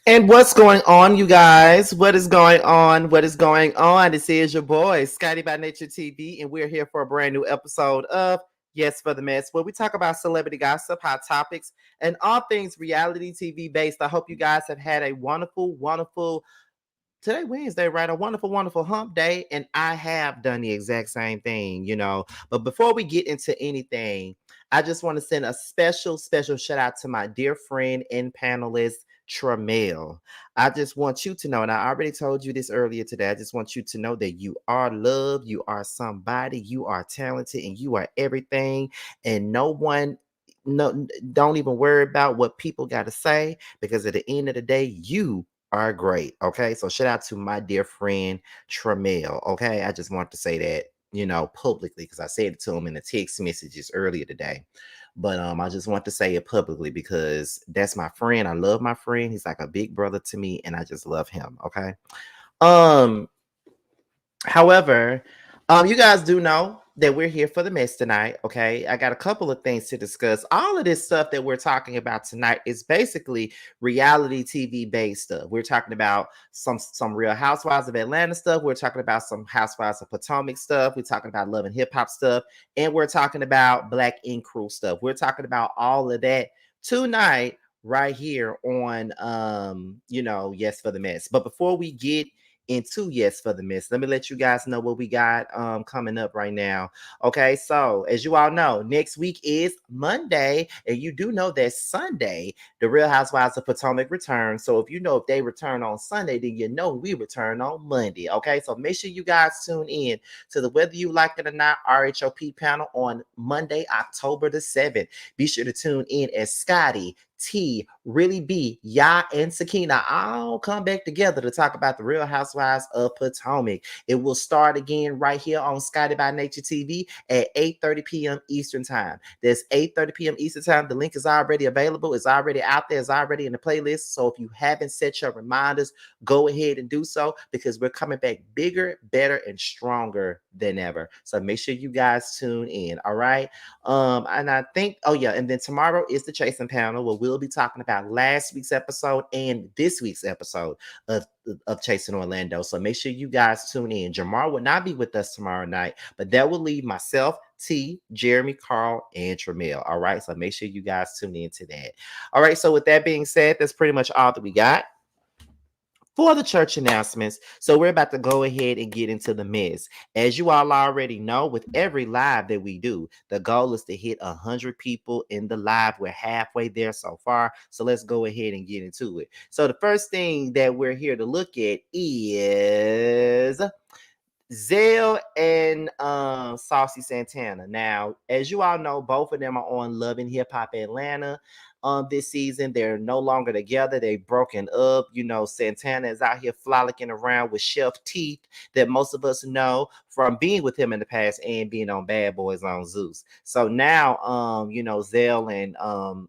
And what's going on, you guys? What is going on? What is going on? This is your boy, Scotty by Nature TV, and we're here for a brand new episode of Yes for the Mess, where we talk about celebrity gossip, hot topics, and all things reality TV based. I hope you guys have had a wonderful today Wednesday, right? A wonderful hump day, and I have done the exact same thing. But before we get into anything, I just want to send a special shout out to my dear friend and panelist, Tramel. I just want you to know, and I already told you this earlier today. I just want you to know that you are loved, you are somebody, you are talented, and you are everything. And no one no don't even worry about what people got to say, because at the end of the day, you are great. Okay. So shout out to my dear friend Tramel. Okay. I just want to say that, publicly, because I said it to him in the text messages earlier today. But I just want to say it publicly because that's my friend. I love my friend. He's like a big brother to me, and I just love him. Okay. Um, However, you guys do know that we're here for the mess tonight. Okay, I got a couple of things to discuss. All of this stuff that we're talking about tonight is basically reality TV based stuff. We're talking about some Real Housewives of Atlanta stuff. We're talking about some Housewives of Potomac stuff. We're talking about Love and Hip Hop stuff, and we're talking about Black Ink Crew stuff. We're talking about all of that tonight right here on Yes for the Mess. But before we get into Yes for the Miss, let me let you guys know what we got coming up right now. Okay, so as you all know, next week is Monday, and you do know that Sunday the Real Housewives of Potomac return. So if they return on Sunday, then we return on Monday. Okay, so make sure you guys tune in to the Whether You Like It or Not RHOP panel on Monday, October the 7th. Be sure to tune in as Scotty, T, Really B, Ya, and Sakina all come back together to talk about the Real Housewives of Potomac. It will start again right here on Scotty by Nature TV at 8:30 p.m. Eastern Time. That's 8:30 p.m. Eastern Time. The link is already available. It's already out there. It's already in the playlist. So if you haven't set your reminders, go ahead and do so, because we're coming back bigger, better, and stronger than ever. So make sure you guys tune in. All right. And I think, oh yeah, and then tomorrow is the Chasing panel, where we'll be talking about last week's episode and this week's episode of Chasing Orlando. So make sure you guys tune in. Jamar will not be with us tomorrow night, but that will leave myself, T, Jeremy, Carl, and Tramel. All right. So make sure you guys tune in to that. All right. So with that being said, that's pretty much all that we got for the church announcements. So we're about to go ahead and get into the mess. As you all already know, with every live that we do, the goal is to hit 100 people in the live. We're halfway there so far. So let's go ahead and get into it. So the first thing that we're here to look at is Zell and Saucy Santana. Now, as you all know, both of them are on Love and Hip Hop Atlanta this season. They're no longer together. They've broken up. Santana is out here frolicking around with Chef Teeth, that most of us know from being with him in the past and being on Bad Boys on Zeus. So now, Zell and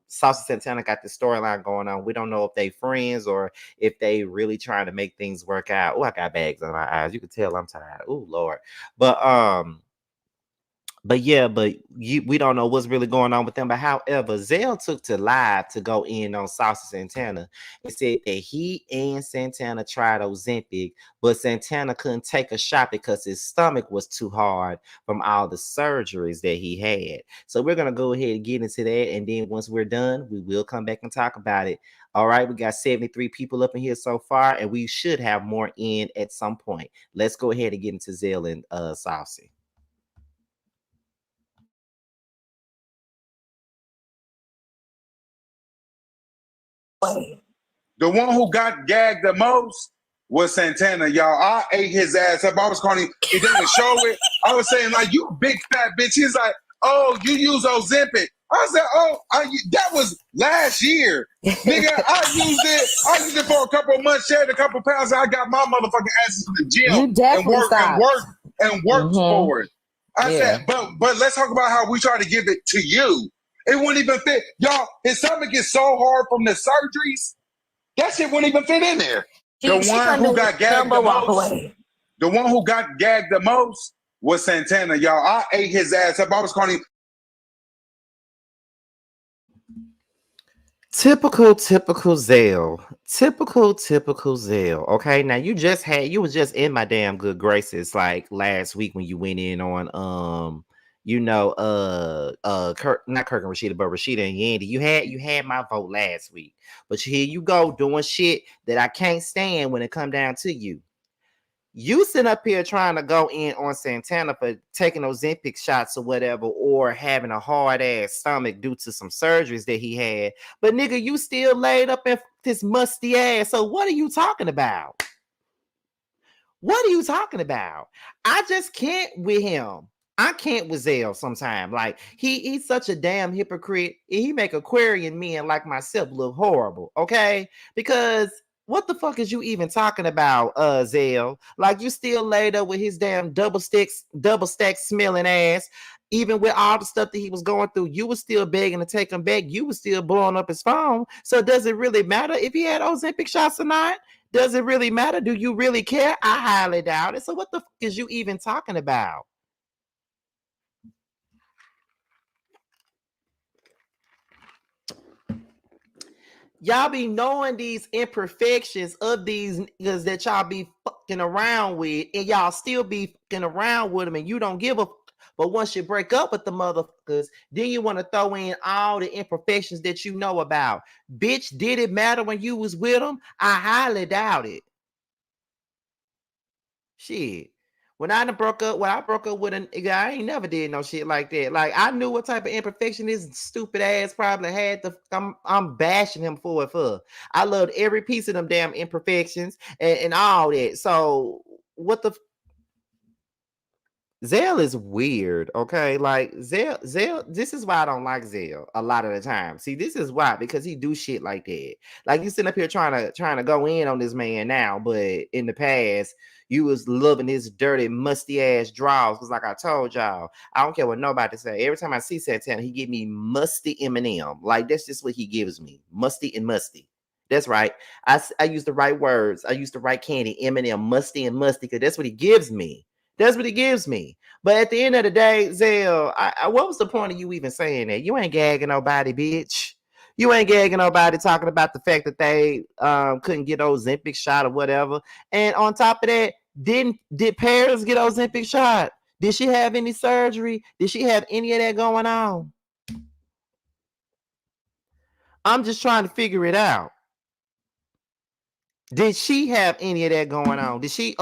Saucy Santana got the storyline going on. We don't know if they friends or if they really trying to make things work out. Oh, I got bags on my eyes. You can tell I'm tired. Oh, Lord. But we don't know what's really going on with them. But however, Zell took to live to go in on Saucy Santana and said that he and Santana tried Ozempic, but Santana couldn't take a shot because his stomach was too hard from all the surgeries that he had. So we're gonna go ahead and get into that, and then once we're done, we will come back and talk about it. All right, we got 73 people up in here so far, and we should have more in at some point. Let's go ahead and get into Zell and Saucy. The one who got gagged the most was Santana, y'all. I ate his ass up. I was calling him. He didn't show it. I was saying, like, you big fat bitch. He's like, oh, you use Ozempic. I said, oh, that was last year. Nigga, I used it for a couple of months, shaved a couple of pounds, and I got my motherfucking asses in the gym You definitely and worked for it. I said, but let's talk about how we try to give it to you. It wouldn't even fit. Y'all, his stomach is so hard from the surgeries. That shit wouldn't even fit in there. The one who got gagged the most was Santana, y'all. I ate his ass up. I was calling him. Typical Zell. Typical Zell. Okay, now you was just in my damn good graces like last week when you went in on not Kirk and Rashida, but Rashida and Yandy. You had my vote last week. But here you go doing shit that I can't stand when it come down to you. You sit up here trying to go in on Santana for taking those Ozempic shots or whatever, or having a hard ass stomach due to some surgeries that he had. But nigga, you still laid up in this musty ass. So what are you talking about? What are you talking about? I just can't with him. I can't with Zell sometimes. Like he's such a damn hypocrite. He make Aquarian men like myself look horrible. Okay, because what the fuck is you even talking about, Zell? Like you still laid up with his damn double stack smelling ass. Even with all the stuff that he was going through, you was still begging to take him back. You was still blowing up his phone. So does it really matter if he had Ozempic shots or not? Does it really matter? Do you really care? I highly doubt it. So what the fuck is you even talking about? Y'all be knowing these imperfections of these niggas that y'all be fucking around with, and y'all still be fucking around with them, and you don't give a fuck. But once you break up with the motherfuckers, then you want to throw in all the imperfections that you know about. Bitch, did it matter when you was with them? I highly doubt it. Shit. When I broke up with a nigga, I ain't never did no shit like that. Like I knew what type of imperfection this stupid ass probably had. I'm bashing him for it. I loved every piece of them damn imperfections and all that. So what the Zell is weird, okay? Like Zell, this is why I don't like Zell a lot of the time. See, this is why, because he do shit like that. Like you sitting up here trying to go in on this man now, but in the past, you was loving his dirty, musty ass draws. Cause like I told y'all, I don't care what nobody say. Every time I see Santana, he give me musty M&M. Like that's just what he gives me. Musty and musty. That's right. I use the right words. I use the right candy, M&M, musty and musty, because that's what he gives me. That's what he gives me. But at the end of the day, Zell, what was the point of you even saying that? You ain't gagging nobody, bitch. You ain't gagging nobody talking about the fact that they couldn't get Ozempic shot or whatever. And on top of that, did Paris get Ozempic shot? Did she have any surgery? Did she have any of that going on? I'm just trying to figure it out. Did she have any of that going on? Did she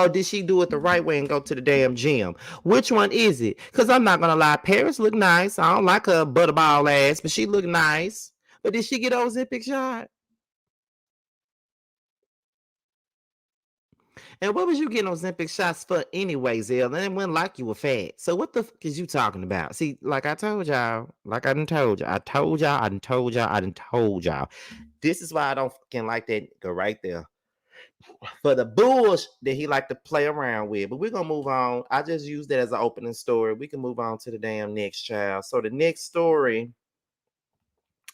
do it the right way and go to the damn gym? Which one is it? Because I'm not gonna lie, Paris look nice. I don't like her butterball ass, but she look nice. But did she get Ozempic shot? And what was you getting Ozempic shots for anyway, Zell? And it wasn't like you were fat. So what the fuck is you talking about? See, like I told y'all, like I done told y'all, I told y'all, I done told y'all, I done told y'all. This is why I don't fucking like that nigga right there. For the bullshit that he like to play around with. But we're gonna move on. I just used that as an opening story. We can move on to the damn next child. So the next story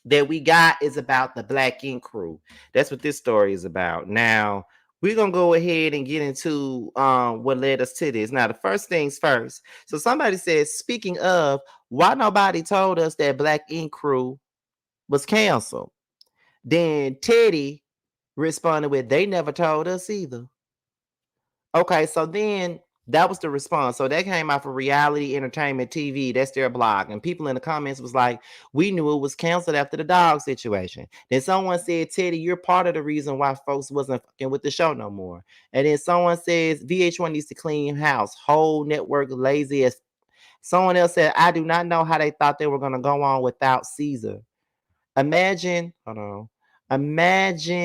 that we got is about the Black Ink Crew. That's what this story is about. Now we're gonna go ahead and get into what led us to this. Now, the first things first. So somebody says, speaking of, why nobody told us that Black Ink Crew was canceled? Then Teddy responded with, they never told us either. Okay, so then that was the response. So that came out for Reality Entertainment TV. That's their blog. And people in the comments was like, we knew it was canceled after the dog situation. Then someone said, Teddy, you're part of the reason why folks wasn't fucking with the show no more. And then someone says, VH1 needs to clean house. Whole network lazy as. Someone else said, I do not know how they thought they were going to go on without Caesar. Imagine, hold on. Imagine,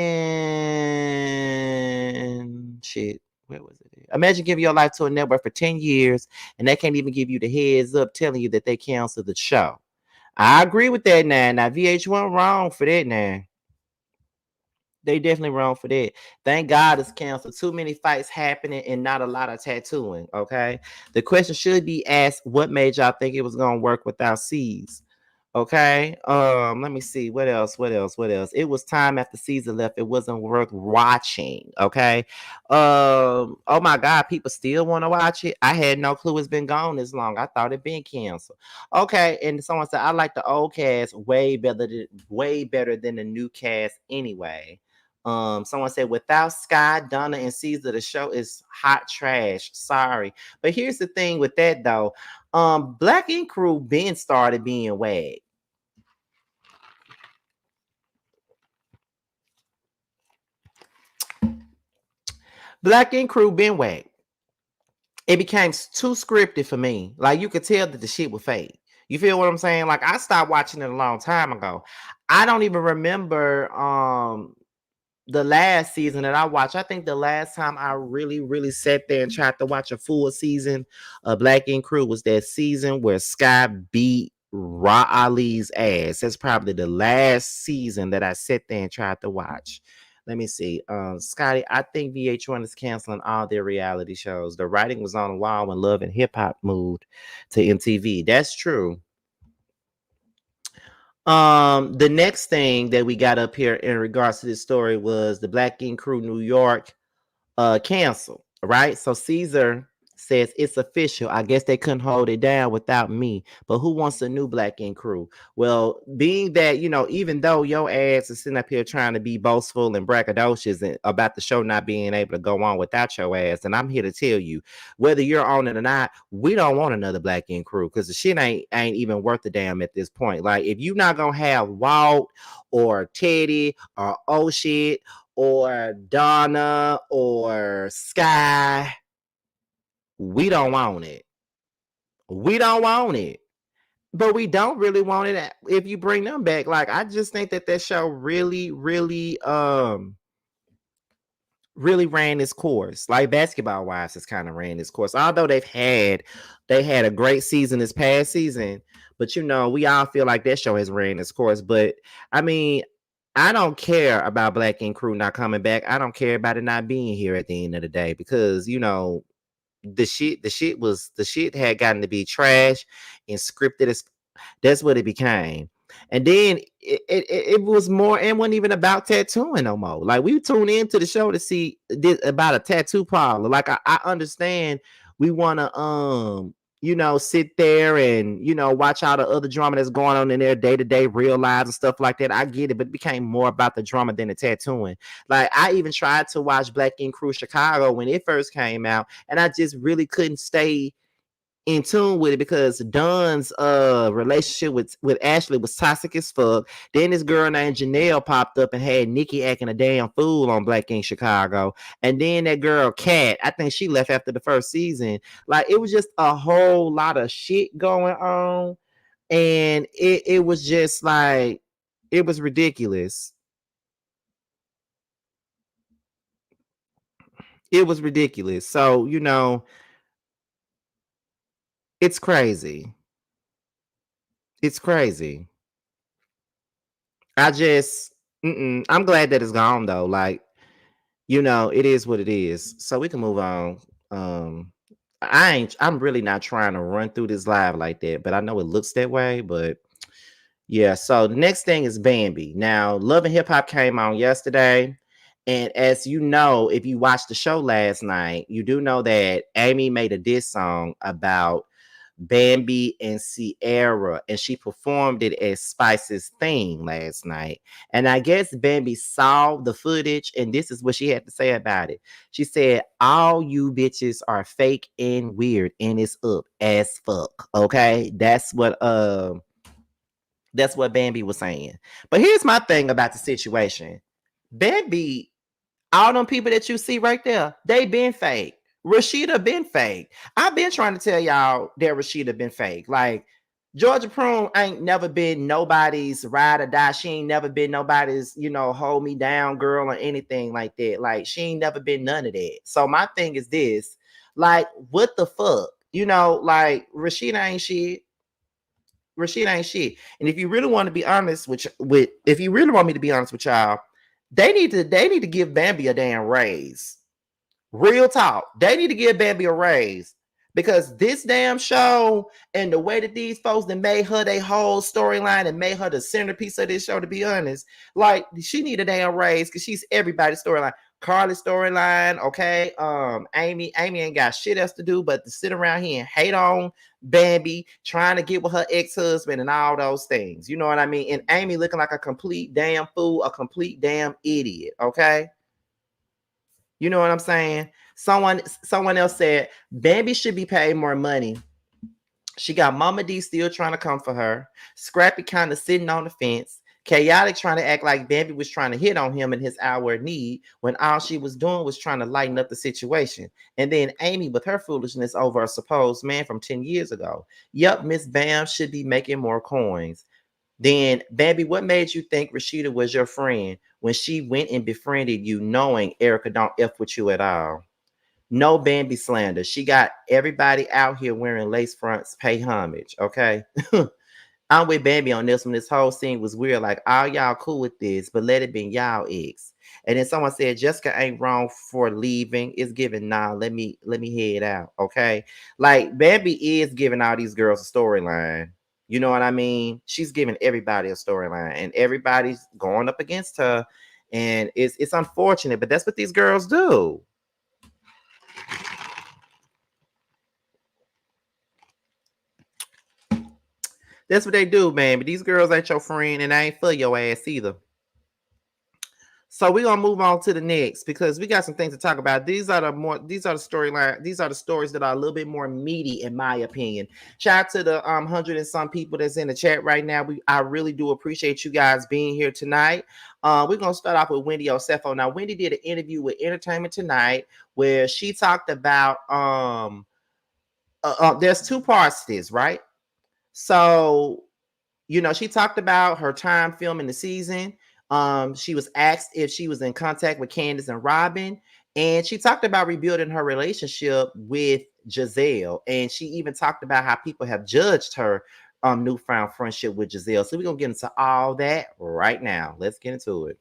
shit, where was it? Imagine giving your life to a network for 10 years and they can't even give you the heads up telling you that they canceled the show. I agree with that now. Now, VH1 wrong for that now. They definitely wrong for that. Thank God it's canceled. Too many fights happening and not a lot of tattooing, okay? The question should be asked, what made y'all think it was going to work without C's? Okay. Let me see. What else? What else? What else? It was time after Caesar left. It wasn't worth watching. Okay. Oh my God, people still want to watch it. I had no clue it's been gone this long. I thought it been canceled. Okay. And someone said I like the old cast way better than the new cast anyway. Someone said without Sky, Donna, and Caesar, the show is hot trash. Sorry. But here's the thing with that though. Black Ink Crew been started being wag. Black Ink Crew been whacked. It became too scripted for me. Like you could tell that the shit was fake. You feel what I'm saying? Like I stopped watching it a long time ago. I don't even remember the last season that I watched. I think the last time I really sat there and tried to watch a full season of Black Ink Crew was that season where Sky beat Ra Ali's ass. That's probably the last season that I sat there and tried to watch. Let me see. Scotty, I think VH1 is canceling all their reality shows. The writing was on the wall when Love and Hip Hop moved to MTV. That's true. The next thing that we got up here in regards to this story was the Black Ink Crew New York canceled, right? So Caesar says it's official. I guess they couldn't hold it down without me. But who wants a new Black Ink Crew? Well, being that, even though your ass is sitting up here trying to be boastful and braggadocious and about the show not being able to go on without your ass, and I'm here to tell you, whether you're on it or not, we don't want another Black Ink Crew because the shit ain't even worth a damn at this point. Like, if you're not gonna have Walt or Teddy or oh shit or Donna or Sky, we don't want it. We don't want it. But we don't really want it if you bring them back. Like, I just think that show really ran its course. Like basketball wise, it's kind of ran its course. Although they had a great season this past season, but we all feel like that show has ran its course. But I mean, I don't care about Black Ink Crew not coming back. I don't care about it not being here at the end of the day because the shit had gotten to be trash and scripted as that's what it became. And then it was more, and wasn't even about tattooing no more. Like we tune into the show to see this about a tattoo parlor. Like I understand we want to sit there and watch all the other drama that's going on in their day-to-day real lives and stuff like that. I get it, but it became more about the drama than the tattooing. Like I even tried to watch Black Ink Crew Chicago when it first came out, and I just really couldn't stay in tune with it because Don's relationship with Ashley was toxic as fuck. Then this girl named Janelle popped up and had Nikki acting a damn fool on Black Ink Chicago. And then that girl Kat, I think she left after the first season. Like it was just a whole lot of shit going on. And it was just like it was ridiculous. It was ridiculous. So, it's crazy. It's crazy. I just, I'm glad that it's gone though. Like, it is what it is. So we can move on. I'm really not trying to run through this live like that, but I know it looks that way. But yeah, so the next thing is Bambi. Now, Love and Hip Hop came on yesterday. And as you know, if you watched the show last night, you do know that Amy made a diss song about Bambi and Sierra, and she performed it as Spice's thing last night. And I guess Bambi saw the footage, and this is what she had to say about it. She said, all you bitches are fake and weird, and it's up as fuck. Okay, that's what Bambi was saying. But here's my thing about the situation. Bambi, all them people that you see right there, they been fake. Rashida been fake. I've been trying to tell y'all that Rashida been fake. Like Georgia Prune ain't never been nobody's ride or die. She ain't never been nobody's, hold me down girl or anything like that. Like she ain't never been none of that. So my thing is this, like, what the fuck? Like Rashida ain't shit. Rashida ain't shit. And if you really want to be honest if you really want me to be honest with y'all, they need to give Bambi a damn raise. Real talk. They need to give Bambi a raise Because this damn show and the way that these folks that made her their whole storyline and made her the centerpiece of this show, to be honest, like she need a damn raise because she's everybody's storyline. Carly's storyline, okay. Amy ain't got shit else to do but to sit around here and hate on Bambi, trying to get with her ex-husband and all those things. You know what I mean? And Amy looking like a complete damn fool, a complete damn idiot, okay? You know what I'm saying? Someone else said Bambi should be paid more money. She got Mama D still trying to come for her. Scrappy kind of sitting on the fence. Chaotic trying to act like Bambi was trying to hit on him in his hour of need when all she was doing was trying to lighten up the situation. And then Amy with her foolishness over a supposed man from 10 years ago. Yup, Miss Bam should be making more coins. Then, Bambi, what made you think Rashida was your friend when she went and befriended you knowing Erica don't F with you at all? No Bambi slander. She got everybody out here wearing lace fronts. Pay homage, okay? I'm with Bambi on this one. This whole scene was weird. Like, all y'all cool with this, but let it be y'all ex. And then someone said Jessica ain't wrong for leaving. It's giving let me head out, okay? Like, Bambi is giving all these girls a storyline. You know what I mean? She's giving everybody a storyline, and everybody's going up against her. And it's unfortunate, but that's what these girls do. That's what they do, man. But these girls ain't your friend, and I ain't for your ass either. So we're gonna move on to the next because we got some things to talk about. These are the storyline. These are the stories that are a little bit more meaty, in my opinion. Shout out to the 100 and some people that's in the chat right now. I really do appreciate you guys being here tonight. We're gonna start off with Wendy Osefo. Now, Wendy did an interview with Entertainment Tonight where she talked about there's two parts to this, right? So, you know, she talked about her time filming the season. She was asked if she was in contact with Candace and Robin, and she talked about rebuilding her relationship with Giselle. And she even talked about how people have judged her newfound friendship with Giselle. So we're gonna get into all that right now. Let's get into it.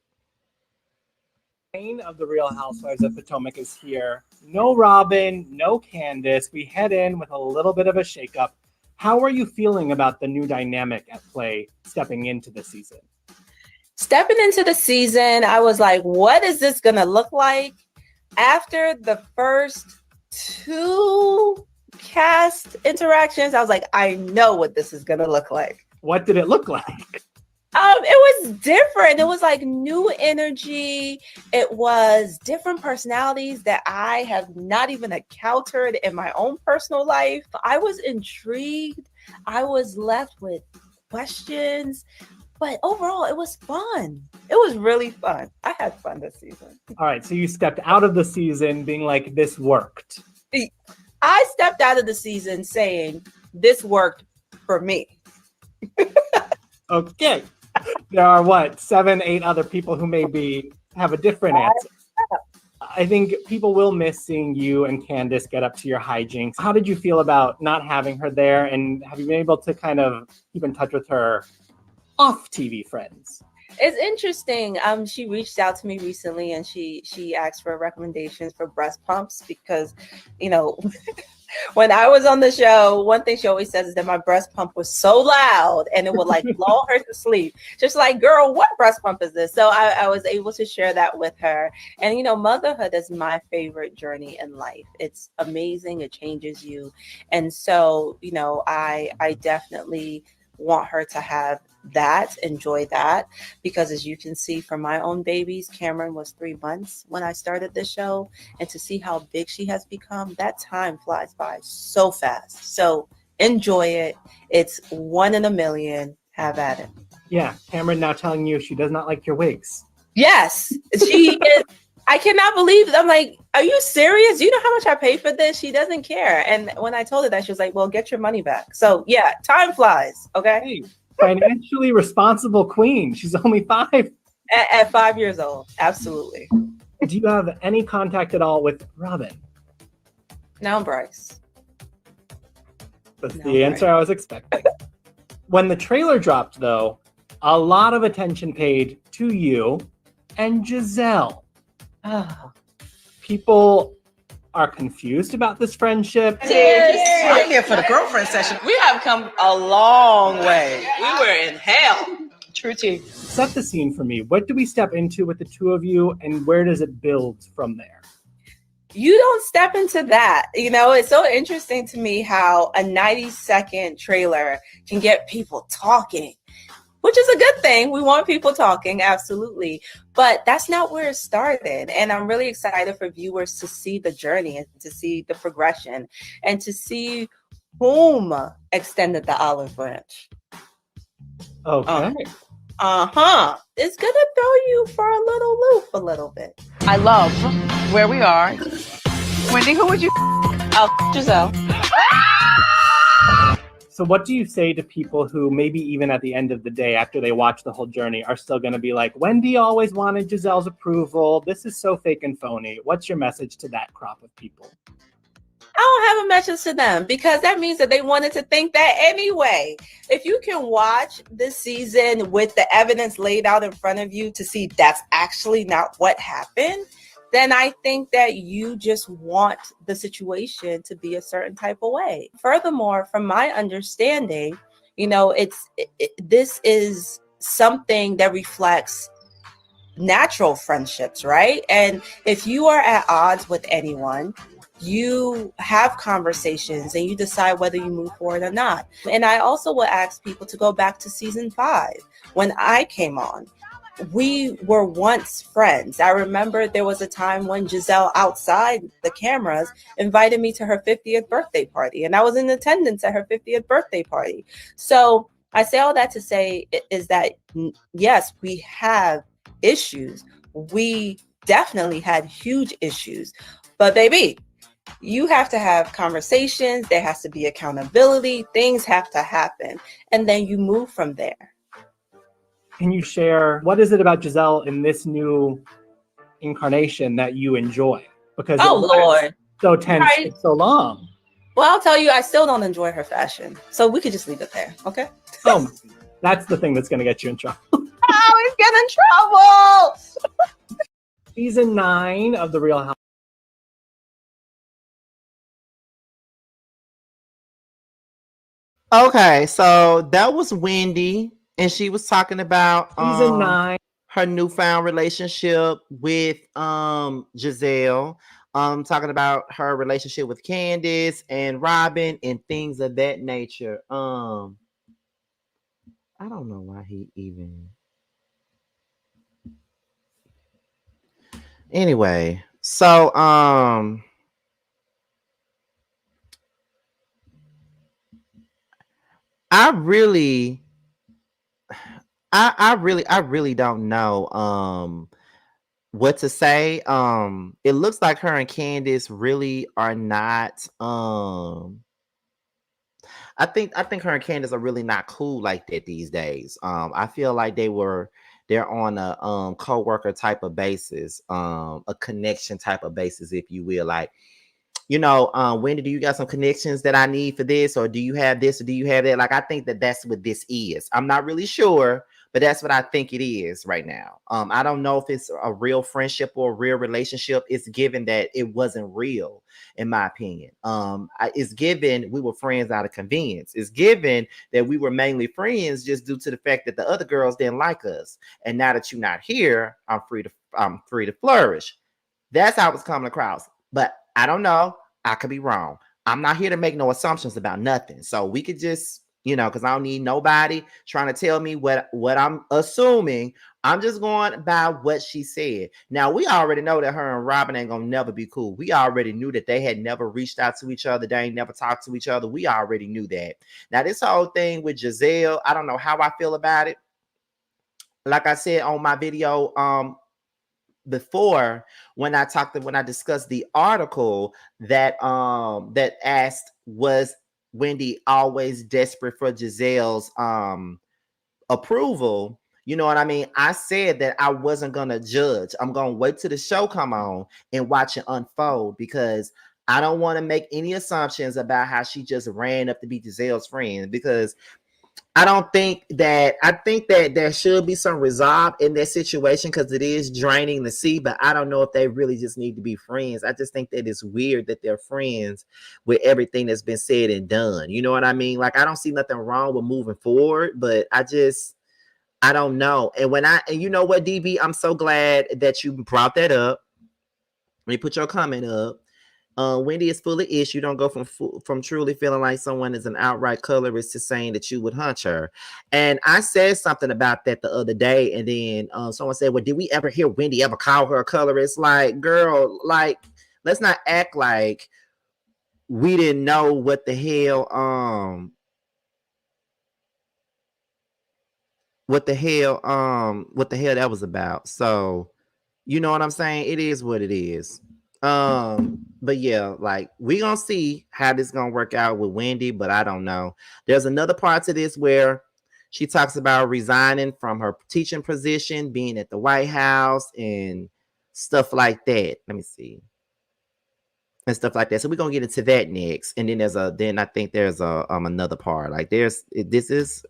Queen of the Real Housewives of Potomac is here. No Robin, no Candace. We head in with a little bit of a shakeup. How are you feeling about the new dynamic at play stepping into the season? Stepping into the season, I was like, what is this going to look like? After the first two cast interactions, I was like, I know what this is going to look like. What did it look like? It was different. It was like new energy. It was different personalities that I have not even encountered in my own personal life. I was intrigued. I was left with questions. But overall, it was fun. It was really fun. I had fun this season. All right, so you stepped out of the season being like, this worked. I stepped out of the season saying, this worked for me. Okay. There are 7, 8 other people who maybe have a different answer. I think people will miss seeing you and Candace get up to your hijinks. How did you feel about not having her there? And have you been able to kind of keep in touch with her off TV friends? It's interesting. She reached out to me recently and she asked for recommendations for breast pumps because, you know, when I was on the show, one thing she always says is that my breast pump was so loud and it would like lull her to sleep. Just like, girl, what breast pump is this? So I was able to share that with her. And, you know, motherhood is my favorite journey in life. It's amazing. It changes you. And so, you know, I definitely want her to have that, enjoy that, because as you can see from my own babies, Cameron was 3 months when I started this show, and to see how big she has become, that time flies by so fast. So enjoy it. It's 1 in a million. Have at it. Yeah, Cameron now telling you she does not like your wigs. Yes, she is. I cannot believe it. I'm like, are you serious? You know how much I paid for this? She doesn't care. And when I told her that, she was like, well, get your money back. So yeah, time flies. Okay. Hey, financially responsible queen. She's only 5. At 5 years old. Absolutely. Do you have any contact at all with Robin? No, Bryce. That's the answer I was expecting. When the trailer dropped, though, a lot of attention paid to you and Giselle. Oh. People are confused about this friendship. Cheers. I'm here for the girlfriend session. We have come a long way. We were in hell. True tea. Set the scene for me. What do we step into with the two of you, and where does it build from there? You don't step into that. You know, it's so interesting to me how a 90-second trailer can get people talking, which is a good thing. We want people talking, absolutely. But that's not where it started. And I'm really excited for viewers to see the journey and to see the progression and to see whom extended the olive branch. Okay. It's going to throw you for a little loop a little bit. I love where we are. Wendy, who would you? Giselle. So what do you say to people who maybe even at the end of the day, after they watch the whole journey, are still going to be like, Wendy always wanted Giselle's approval. This is so fake and phony. What's your message to that crop of people? I don't have a message to them because that means that they wanted to think that anyway. If you can watch this season with the evidence laid out in front of you to see that's actually not what happened, then I think that you just want the situation to be a certain type of way. Furthermore, from my understanding, you know, this is something that reflects natural friendships, right? And if you are at odds with anyone, you have conversations and you decide whether you move forward or not. And I also would ask people to go back to season 5 when I came on. We were once friends. I remember there was a time when Giselle, outside the cameras, invited me to her 50th birthday party, and I was in attendance at her 50th birthday party. So I say all that to say is that, yes, we have issues. We definitely had huge issues. But baby, you have to have conversations. There has to be accountability. Things have to happen. And then you move from there. Can you share, what is it about Giselle in this new incarnation that you enjoy? Because Lord, so tense for so long. Well, I'll tell you, I still don't enjoy her fashion. So we could just leave it there, okay? Oh, that's the thing that's going to get you in trouble. I always get in trouble. Season 9 of The Real Housewives. Okay, so that was Wendy, and she was talking about Season 9. her newfound relationship with Giselle, talking about her relationship with Candace and Robin and things of that nature. I don't know why he even. Anyway, so I really don't know what to say. It looks like her and Candace really are not I think her and Candace are really not cool like that these days. I feel like they're on a co-worker type of basis, a connection type of basis, if you will. Like, you know, Wendy, do you got some connections that I need for this, or do you have this, or do you have that? Like, I think that that's what this is. I'm not really sure, but that's what I think it is right now. I don't know if it's a real friendship or a real relationship. It's given that it wasn't real, in my opinion. It's given we were friends out of convenience. It's given that we were mainly friends just due to the fact that the other girls didn't like us. And now that you're not here, I'm free to flourish. That's how it's coming across. But I don't know. I could be wrong. I'm not here to make no assumptions about nothing. So we could just, you know, because I don't need nobody trying to tell me what I'm assuming. I'm just going by what she said. Now, we already know that her and Robin ain't going to never be cool. We already knew that they had never reached out to each other. They ain't never talked to each other. We already knew that. Now, this whole thing with Giselle, I don't know how I feel about it. Like I said on my video, before when I discussed the article that asked, was Wendy always desperate for Giselle's approval? You know what I mean? I said that I wasn't gonna judge. I'm gonna wait till the show come on and watch it unfold, because I don't want to make any assumptions about how she just ran up to be Giselle's friend, because I think that there should be some resolve in that situation because it is draining to see, but I don't know if they really just need to be friends. I just think that it's weird that they're friends with everything that's been said and done. You know what I mean? Like, I don't see nothing wrong with moving forward, but I don't know. And you know what, DB, I'm so glad that you brought that up. Let me put your comment up. Wendy is full of ish. You don't go from truly feeling like someone is an outright colorist to saying that you would hunt her. And I said something about that the other day, and then someone said, "Well, did we ever hear Wendy ever call her a colorist?" Like, girl, like, let's not act like we didn't know what the hell that was about. So, you know what I'm saying? It is what it is. But yeah, like, we gonna see how this gonna work out with Wendy, but I don't know. There's another part to this where she talks about resigning from her teaching position, being at the White House, and stuff like that. Let me see. And stuff like that. So we're gonna get into that next. And then I think there's another part. Like, this is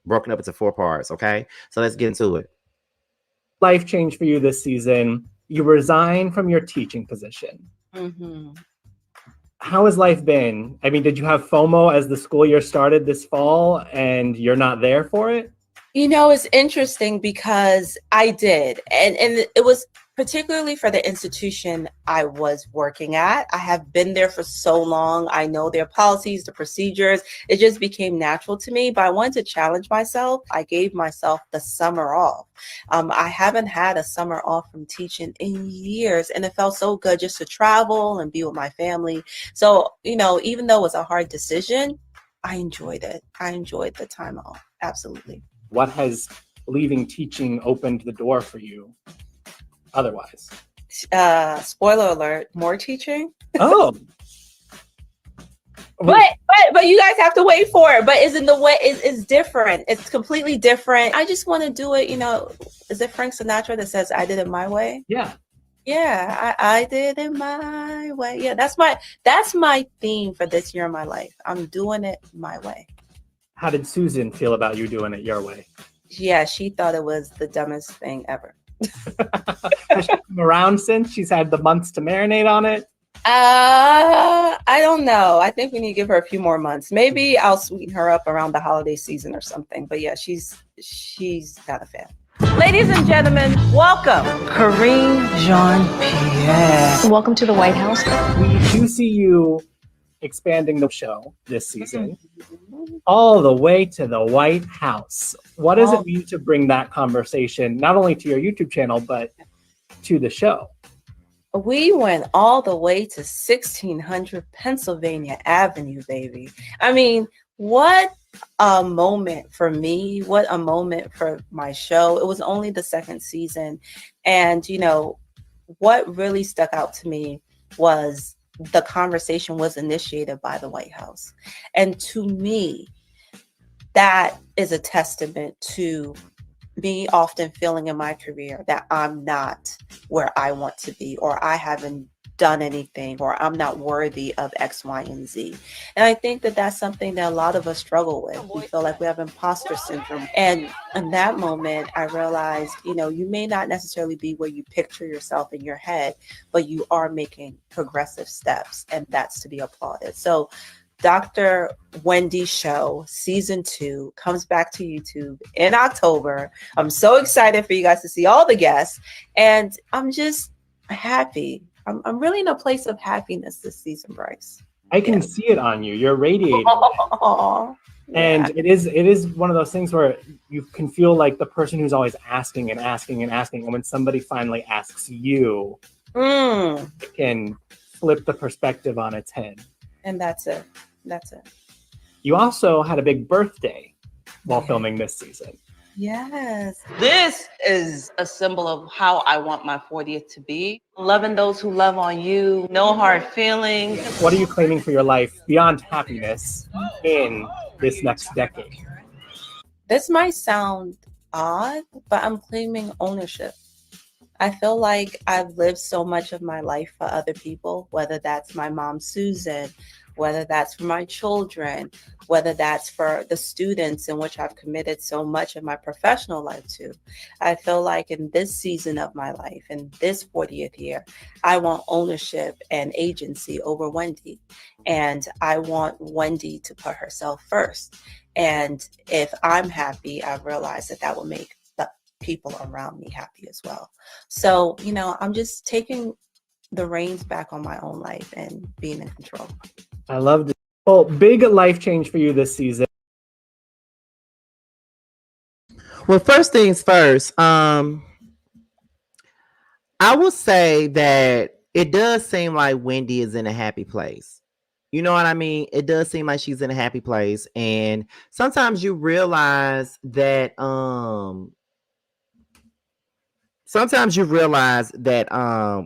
broken up into 4 parts. Okay, so let's get into it. Life changed for you this season. You resigned from your teaching position. Mm-hmm. How has life been? I mean, did you have FOMO as the school year started this fall and you're not there for it? You know, it's interesting because I did. And it was particularly for the institution I was working at. I have been there for so long. I know their policies, the procedures. It just became natural to me. But I wanted to challenge myself. I gave myself the summer off. I haven't had a summer off from teaching in years. And it felt so good just to travel and be with my family. So, you know, even though it was a hard decision, I enjoyed it. I enjoyed the time off. Absolutely. What has leaving teaching opened the door for you otherwise? Spoiler alert, more teaching. Oh. But you guys have to wait for it. But is in the way it's different. It's completely different. I just want to do it, you know. Is it Frank Sinatra that says I did it my way? Yeah. Yeah, I did it my way. Yeah, that's my theme for this year of my life. I'm doing it my way. How did Susan feel about you doing it your way? Yeah, she thought it was the dumbest thing ever. Has she come around since? She's had the months to marinate on it? I don't know. I think we need to give her a few more months. Maybe I'll sweeten her up around the holiday season or something. But yeah, she's not a fan. Ladies and gentlemen, welcome, Karine Jean-Pierre. Welcome to the White House. We do see you expanding the show this season all the way to the White House. What does it mean to bring that conversation not only to your YouTube channel, but to the show? We went all the way to 1600 Pennsylvania Avenue, baby. I mean, what a moment for me. What a moment for my show. It was only the 2nd season. And, you know, what really stuck out to me was the conversation was initiated by the White House. And to me, that is a testament to me often feeling in my career that I'm not where I want to be, or I haven't done anything, or I'm not worthy of X, Y, and Z. And I think that that's something that a lot of us struggle with. We feel like we have imposter syndrome. And in that moment, I realized, you know, you may not necessarily be where you picture yourself in your head, but you are making progressive steps, and that's to be applauded. So Dr. Wendy's show, season 2, comes back to YouTube in October. I'm so excited for you guys to see all the guests, and I'm just happy. I'm really in a place of happiness this season, Bryce. I can see it on you. You're radiating. And it is one of those things where you can feel like the person who's always asking and asking and asking. And when somebody finally asks you, it can flip the perspective on its head. And that's it. That's it. You also had a big birthday while filming this season. Yes. This is a symbol of how I want my 40th to be. Loving those who love on you, no hard feelings. What are you claiming for your life beyond happiness in this next decade? This might sound odd, but I'm claiming ownership. I feel like I've lived so much of my life for other people, whether that's my mom, Susan, whether that's for my children, whether that's for the students in which I've committed so much of my professional life to. I feel like in this season of my life, in this 40th year, I want ownership and agency over Wendy. And I want Wendy to put herself first. And if I'm happy, I realize that that will make the people around me happy as well. So, you know, I'm just taking the reins back on my own life and being in control. I love it. Well, big life change for you this season. Well, first things first, I will say that it does seem like Wendy is in a happy place. You know what I mean? It does seem like she's in a happy place. And sometimes you realize that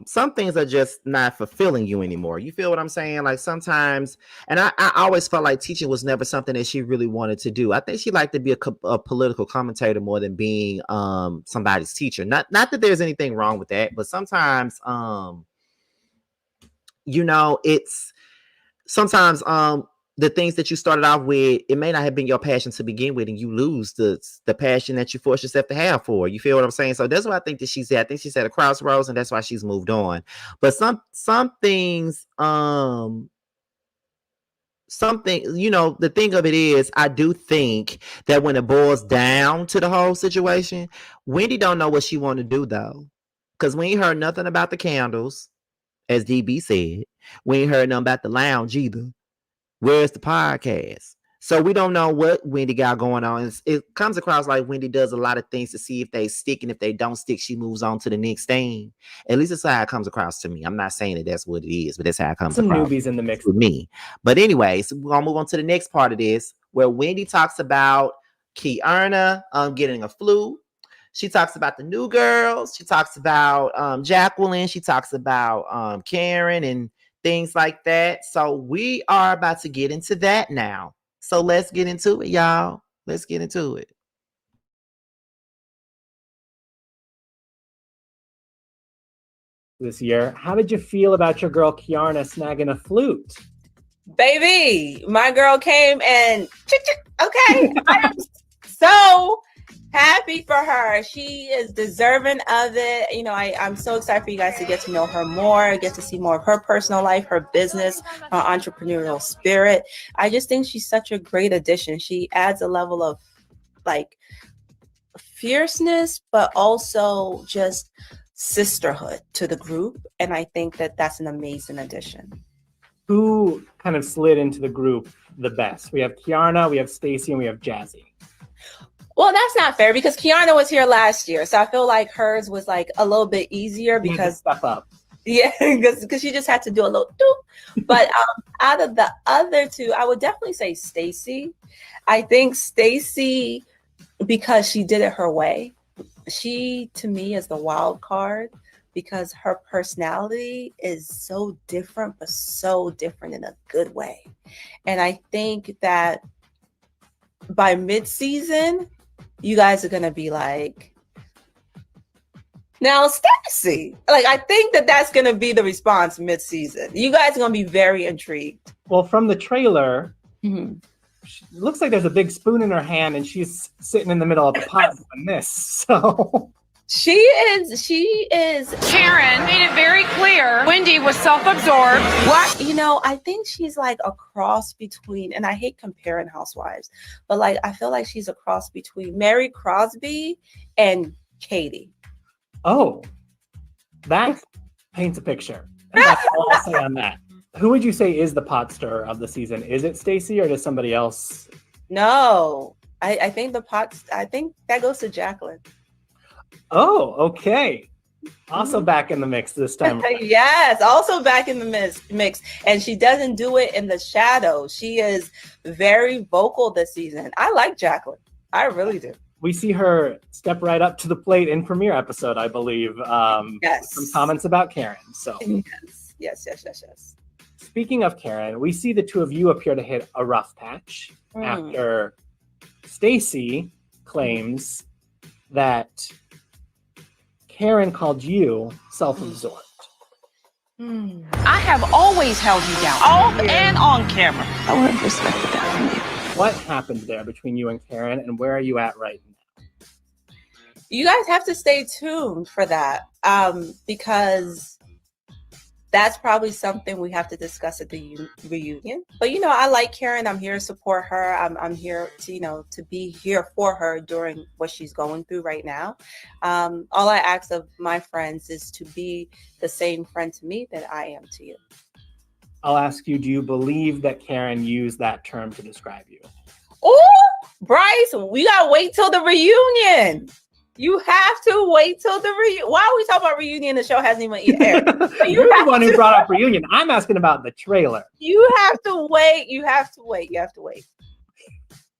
some things are just not fulfilling you anymore. You feel what I'm saying? Like sometimes, and I always felt like teaching was never something that she really wanted to do. I think she liked to be a political commentator more than being somebody's teacher. Not that there's anything wrong with that, but sometimes you know, it's sometimes the things that you started off with, it may not have been your passion to begin with, and you lose the passion that you force yourself to have for. You feel what I'm saying? So that's why I think that she's at. I think she's at a crossroads, and that's why she's moved on. But some things, something, you know, the thing of it is, I do think that when it boils down to the whole situation, Wendy don't know what she want to do though, because we ain't heard nothing about the candles, as DB said. We ain't heard nothing about the lounge either. Where's the podcast? So we don't know what Wendy got going on. It comes across like Wendy does a lot of things to see if they stick, and if they don't stick, she moves on to the next thing. At least that's how it comes across to me. I'm not saying that that's what it is, but that's how it comes Some across newbies in the mix with me. But anyways, we're gonna move on to the next part of this, where Wendy talks about Kiana getting a flu. She talks about the new girls. She talks about Jacqueline. She talks about Karen and things like that. So we are about to get into that now. So let's get into it, y'all. Let's get into it. This year, how did you feel about your girl Kiana snagging a flute? Baby, my girl came and okay. I am so happy for her. She is deserving of it. You know, I'm so excited for you guys to get to know her more, get to see more of her personal life, her business, her entrepreneurial spirit. I just think she's such a great addition. She adds a level of like fierceness, but also just sisterhood to the group. And I think that that's an amazing addition. Who kind of slid into the group the best? We have Kiana, we have Stacey, and we have Jazzy. Well, that's not fair because Kiana was here last year. So I feel like hers was like a little bit easier because stuff up. Yeah, because she just had to do a little doop. But out of the other two, I would definitely say Stacey. I think Stacey, because she did it her way, she to me is the wild card because her personality is so different, but so different in a good way. And I think that by mid-season, you guys are going to be like, now, Stacey, like, I think that that's going to be the response mid-season. You guys are going to be very intrigued. Well, from the trailer, Mm-hmm. It looks like there's a big spoon in her hand and she's sitting in the middle of the pot doing this. So She is. Karen made it very clear Wendy was self-absorbed. What? You know, I think she's like a cross between, and I hate comparing housewives, but like, I feel like she's a cross between Mary Crosby and Katie. Oh, that paints a picture. And that's all I'll say on that. Who would you say is the pot stirrer of the season? Is it Stacey or does somebody else? No, I think I think that goes to Jacqueline. Oh, okay. Also back in the mix this time. Yes, also back in the mix. And she doesn't do it in the shadows. She is very vocal this season. I like Jacqueline. I really do. We see her step right up to the plate in premiere episode, I believe. Yes. Some comments about Karen. So Yes. Speaking of Karen, we see the two of you appear to hit a rough patch after Stacey claims that Karen called you self-absorbed. I have always held you down. Off and on camera. I would have respected that from you. What happened there between you and Karen, and where are you at right now? You guys have to stay tuned for that, because that's probably something we have to discuss at the reunion. But I like Karen. I'm here to support her. I'm here to to be here for her during what she's going through right now. All I ask of my friends is to be the same friend to me that I am to you. I'll ask you, do you believe that Karen used that term to describe you? Oh, Bryce, we gotta wait till the reunion. You have to wait till the reunion. Why are we talking about reunion? The show hasn't even aired. You're the one who brought up reunion. I'm asking about the trailer. You have to wait. You have to wait. You have to wait.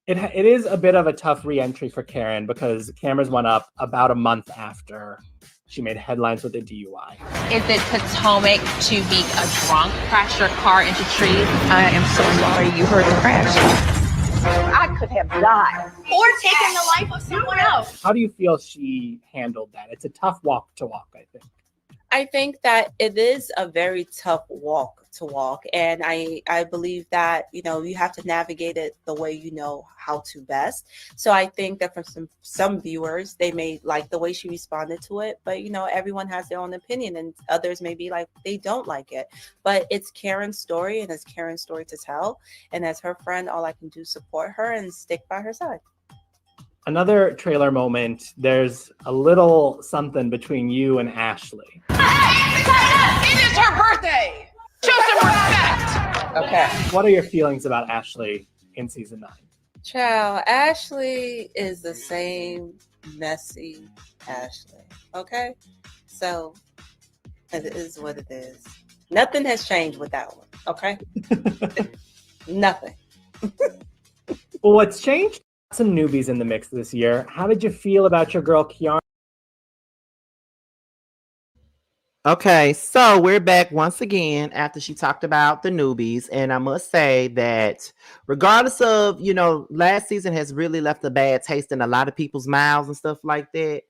It is a bit of a tough re-entry for Karen because cameras went up about a month after she made headlines with a DUI. Is it Potomac to be a drunk, crash your car into trees? I am so sorry you heard the crash. I could have died. Or taken the life of someone else. How do you feel she handled that? It's a tough walk to walk, I think. I think that it is a very tough walk to walk. And I believe that, you have to navigate it the way you know how to best. So I think that for some viewers, they may like the way she responded to it. But, everyone has their own opinion and others may be like, they don't like it. But it's Karen's story and it's Karen's story to tell. And as her friend, all I can do is support her and stick by her side. Another trailer moment, there's a little something between you and Ashley. It is her birthday. Show some respect. Okay. What are your feelings about Ashley in season 9? Child, Ashley is the same messy Ashley. Okay? So it is what it is. Nothing has changed with that one. Okay? Nothing. Well, what's changed? Some newbies in the mix this year. How did you feel about your girl Kiara? Okay, so we're back once again after she talked about the newbies. And I must say that regardless of, last season has really left a bad taste in a lot of people's mouths and stuff like that.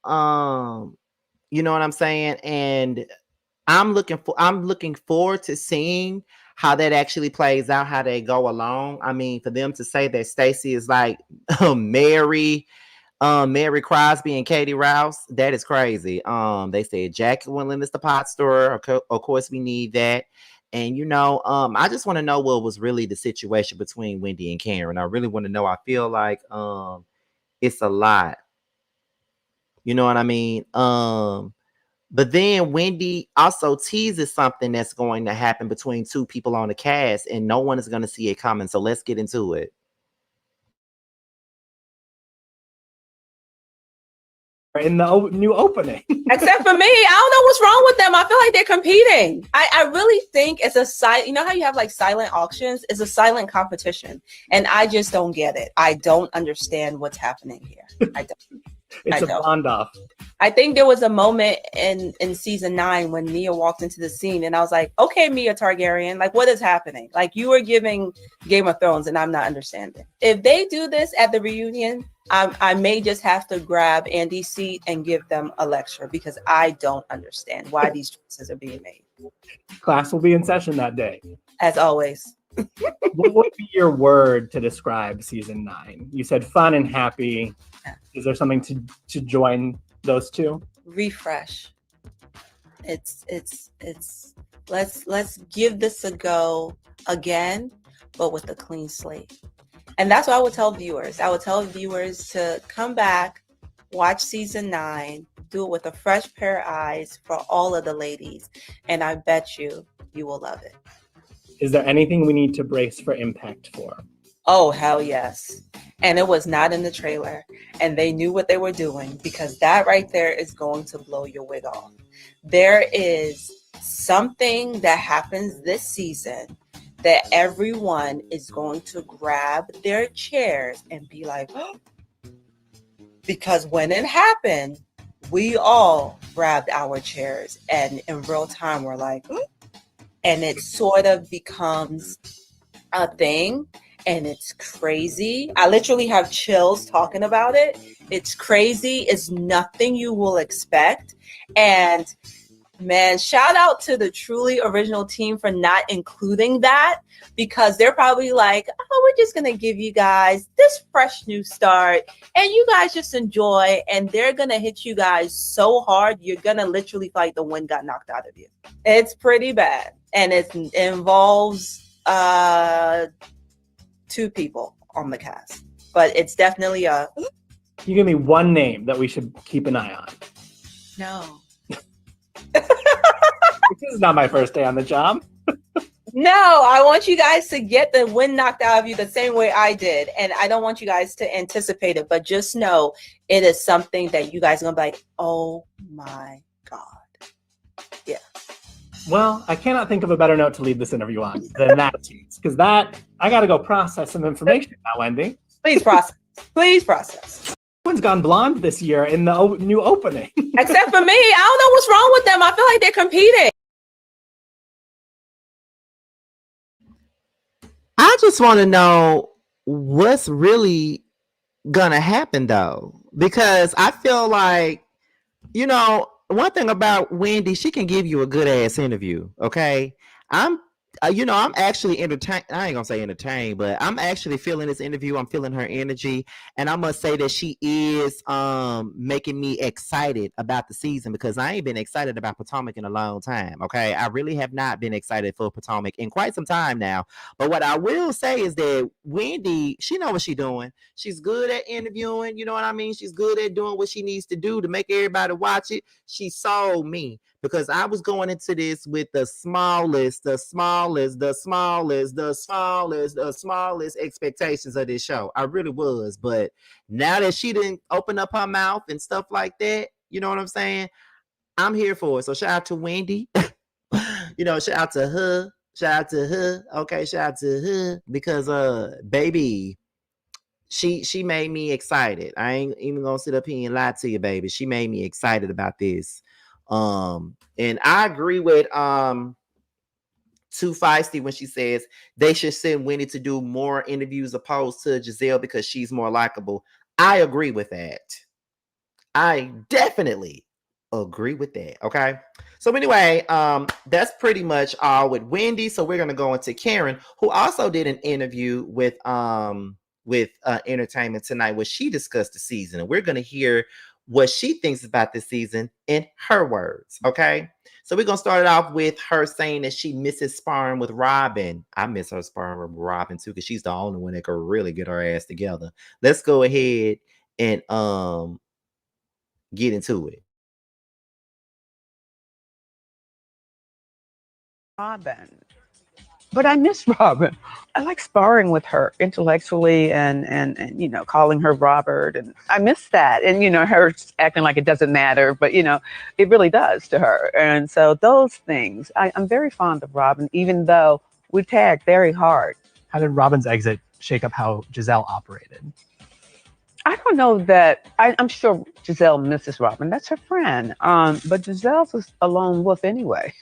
You know what I'm saying? And I'm looking forward to seeing how that actually plays out, how they go along. I mean, for them to say that Stacey is like Mary Crosby and Katie Rouse, that is crazy. They said Jacqueline is the pot stirrer. Of course, we need that. And I just want to know what was really the situation between Wendy and Karen. I really want to know. I feel like it's a lot. You know what I mean? But then Wendy also teases something that's going to happen between two people on the cast, and no one is going to see it coming. So let's get into it. In the new opening. Except for me, I don't know what's wrong with them. I feel like they're competing. I really think it's a silent, how you have like silent auctions? It's a silent competition. And I just don't get it. I don't understand what's happening here. I don't. It's a bond off. I think there was a moment in season 9 when Mia walked into the scene and I was like, okay, Mia Targaryen, like what is happening? Like you were giving Game of Thrones and I'm not understanding. If they do this at the reunion, I may just have to grab Andy's seat and give them a lecture because I don't understand why these choices are being made. Class will be in session that day. As always. What would be your word to describe season 9? You said fun and happy. Is there something to join those two? Refresh. It's let's give this a go again, but with a clean slate. And that's what I would tell viewers. I would tell viewers to come back, watch season 9, do it with a fresh pair of eyes for all of the ladies. And I bet you will love it. Is there anything we need to brace for impact for? Oh, hell yes. And it was not in the trailer. And they knew what they were doing because that right there is going to blow your wig off. There is something that happens this season that everyone is going to grab their chairs and be like, oh. Because when it happened, we all grabbed our chairs and in real time we're like, oh. And it sort of becomes a thing and it's crazy. I literally have chills talking about it. It's crazy. It's nothing you will expect. And Man, shout out to the truly original team for not including that, because they're probably like, oh, we're just going to give you guys this fresh new start and you guys just enjoy. And they're going to hit you guys so hard, you're going to literally feel like the wind got knocked out of you. It's pretty bad. And it involves 2 people on the cast. But it's definitely a... You give me one name that we should keep an eye on. No. This is not my first day on the job. No, I want you guys to get the wind knocked out of you the same way I did. And I don't want you guys to anticipate it, but just know it is something that you guys are going to be like, oh my God. Yeah. Well, I cannot think of a better note to leave this interview on than that, because I got to go process some information now, Wendy. Please process. Please process. Everyone's gone blonde this year in the new opening. Except for me. I don't know what's wrong with them. I feel like they're competing. I just want to know what's really gonna happen though, because I feel like, one thing about Wendy, she can give you a good ass interview. Okay, I'm actually entertained. I ain't gonna say entertained, but I'm actually feeling this interview. I'm feeling her energy, and I must say that she is making me excited about the season, because I ain't been excited about Potomac in a long time. Okay, I really have not been excited for Potomac in quite some time now. But what I will say is that Wendy, she know what she's doing. She's good at interviewing. You know what I mean? She's good at doing what she needs to do to make everybody watch it. She sold me, because I was going into this with the smallest expectations of this show. I really was. But now that she didn't open up her mouth and stuff like that, you know what I'm saying? I'm here for it. So shout out to Wendy. Shout out to her. Okay, shout out to her, because baby, she made me excited. I ain't even gonna sit up here and lie to you, baby. She made me excited about this. And I agree with Too Feisty when she says they should send Wendy to do more interviews opposed to Giselle because she's more likable. I agree with that. I definitely agree with that. Okay. So anyway, that's pretty much all with Wendy. So we're gonna go into Karen, who also did an interview with Entertainment Tonight, where she discussed the season, and we're gonna hear what she thinks about this season in her words. Okay. So we're going to start it off with her saying that she misses sparring with Robin. I miss her sparring with Robin too, because she's the only one that could really get her ass together. Let's go ahead and get into it. Robin. But I miss Robin. I like sparring with her intellectually and calling her Robert. And I miss that. And, her acting like it doesn't matter, but, it really does to her. And so those things, I'm very fond of Robin, even though we tagged very hard. How did Robin's exit shake up how Giselle operated? I don't know that. I'm sure Giselle misses Robin. That's her friend. But Giselle's a lone wolf anyway.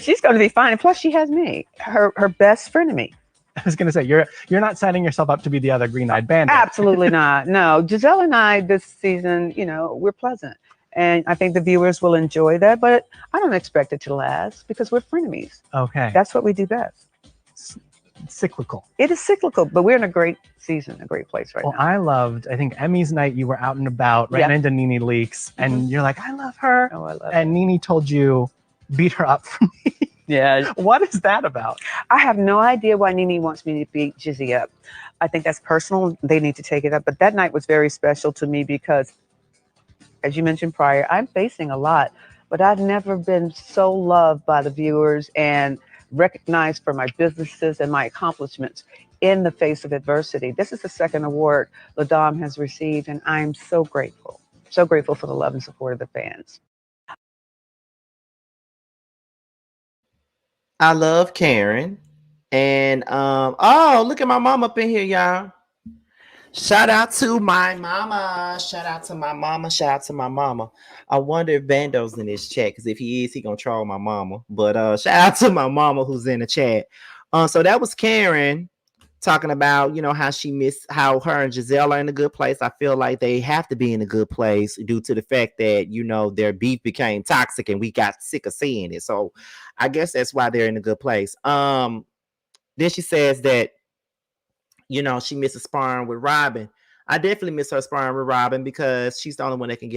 She's going to be fine. And plus, she has me, her best frenemy. I was going to say, you're not setting yourself up to be the other green-eyed bandit. Absolutely not. No, Giselle and I this season, we're pleasant. And I think the viewers will enjoy that. But I don't expect it to last because we're frenemies. Okay. That's what we do best. Cyclical. It is cyclical, but we're in a great season, a great place right now. I think Emmy's night, you were out and about, ran into Nene Leakes, and you're like, I love her. Oh, I love her. And Nene told you, beat her up for me. Yeah. What is that about? I have no idea why Nene wants me to beat Jizzy up. I think that's personal. They need to take it up. But that night was very special to me because, as you mentioned prior, I'm facing a lot, but I've never been so loved by the viewers and recognized for my businesses and my accomplishments in the face of adversity. This is the second award LaDame has received, and I'm so grateful for the love and support of the fans. I love Karen. And look at my mom up in here, y'all. Shout out to my mama. Shout out to my mama. Shout out to my mama. I wonder if Bando's in this chat, because if he is, he gonna troll my mama. But shout out to my mama who's in the chat. So that was Karen talking about, how how her and Giselle are in a good place. I feel like they have to be in a good place due to the fact that, their beef became toxic and we got sick of seeing it. So I guess that's why they're in a good place. Then she says that, she misses sparring with Robin. I definitely miss her sparring with Robin because she's the only one that can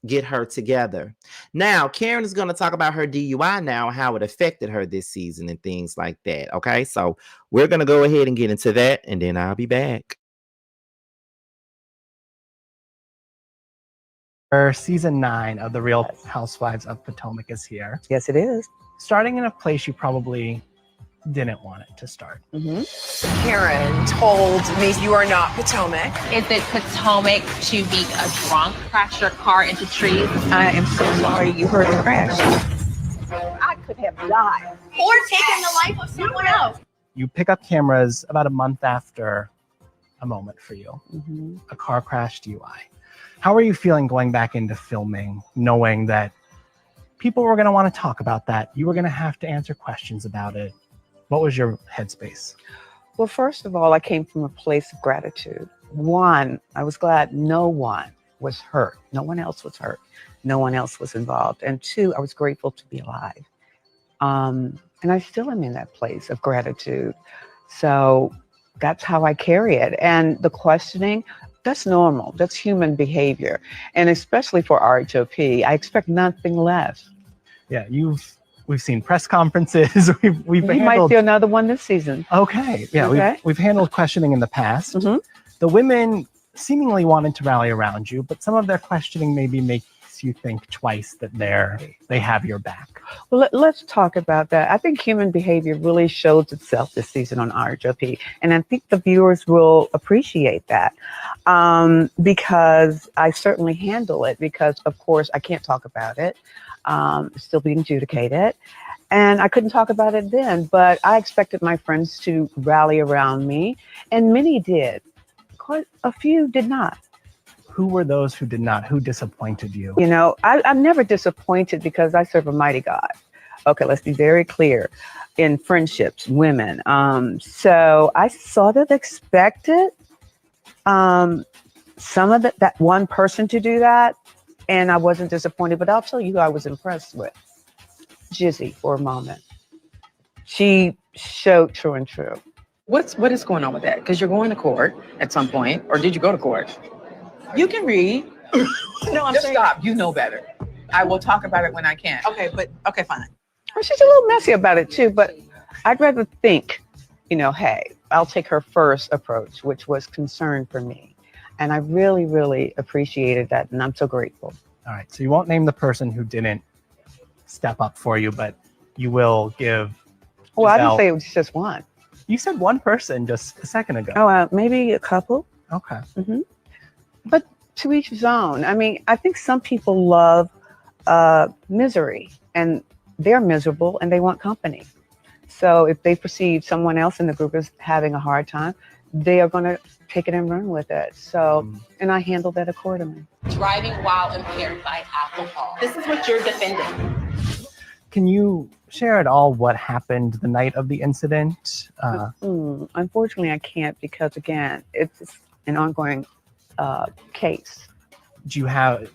get her together. Now, Karen is going to talk about her DUI now, how it affected her this season and things like that. Okay, so we're going to go ahead and get into that, and then I'll be back. Season 9 of The Real Housewives of Potomac is here. Yes, it is. Starting in a place you probably didn't want it to start. Karen told me you are not Potomac. Is it Potomac to be a drunk, crash your car into trees? I am so sorry you heard the crash. I could have died. Or taken the life of someone else. You pick up cameras about a month after a moment for you, a car crash DUI. How are you feeling going back into filming, knowing that people were going to want to talk about that? You were going to have to answer questions about it. What was your headspace? Well, first of all, I came from a place of gratitude. One, I was glad no one was hurt. No one else was hurt. No one else was involved. And two, I was grateful to be alive. And I still am in that place of gratitude. So that's how I carry it. And the questioning, that's normal. That's human behavior. And especially for RHOP, I expect nothing less. Yeah, we've seen press conferences. we've You might see another one this season. Okay. Yeah, Okay. We've handled questioning in the past. The women seemingly wanted to rally around you, but some of their questioning maybe makes you think twice that they have your back. Well, let's talk about that. I think human behavior really shows itself this season on RHOP, and I think the viewers will appreciate that because I certainly handle it because, of course, I can't talk about it. Still being adjudicated. And I couldn't talk about it then, but I expected my friends to rally around me, and many did. Quite a few did not. Who were those who did not? Who disappointed you? I'm never disappointed because I serve a mighty God. Okay, let's be very clear. In friendships, women. So I sort of expected some of that one person to do that, and I wasn't disappointed. But I'll tell you who I was impressed with. Jizzy, for a moment. She showed true and true. What is going on with that? Because you're going to court at some point, or did you go to court? You can read. No, I'm Just saying. stop. You know better. I will talk about it when I can. Okay, fine. Well, she's a little messy about it too, but I'd rather think, hey, I'll take her first approach, which was concern for me. And I really, really appreciated that, and I'm so grateful. All right, so you won't name the person who didn't step up for you, but you will give Well, I Giselle. didn't say it was just one. You said one person just a second ago. Oh, maybe a couple. Okay. But to each his own. I mean, I think some people love misery, and they're miserable and they want company. So if they perceive someone else in the group is having a hard time, they are going to take it and run with it. So, and I handle that accordingly. Driving while impaired by alcohol. This is what you're defending. Can you share at all what happened the night of the incident? Unfortunately, I can't because, again, it's an ongoing case. Do you have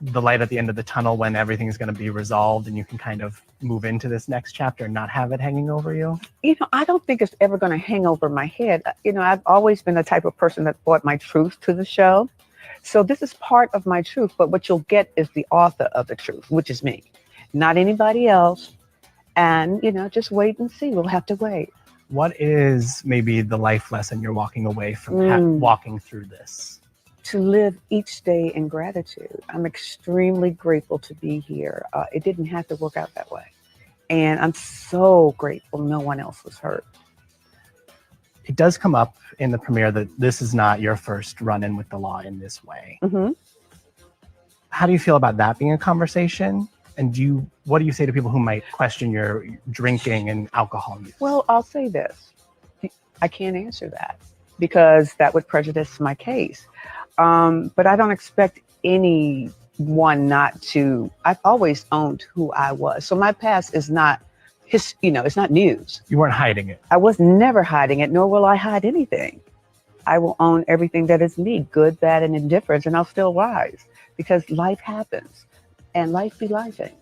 the light at the end of the tunnel when everything is going to be resolved and you can kind of move into this next chapter and not have it hanging over you? I don't think it's ever going to hang over my head. I've always been the type of person that brought my truth to the show. So this is part of my truth, but what you'll get is the author of the truth, which is me, not anybody else. And, just wait and see. We'll have to wait. What is maybe the life lesson you're walking away from walking through this? To live each day in gratitude. I'm extremely grateful to be here. It didn't have to work out that way. And I'm so grateful no one else was hurt. It does come up in the premiere that this is not your first run-in with the law in this way. How do you feel about that being a conversation? And what do you say to people who might question your drinking and alcohol use? Well, I'll say this. I can't answer that because that would prejudice my case. But I don't expect anyone not to. I've always owned who I was. So my past is not it's not news. You weren't hiding it. I was never hiding it, nor will I hide anything. I will own everything that is me, good, bad, and indifference, and I'll still rise because life happens and life be lifing.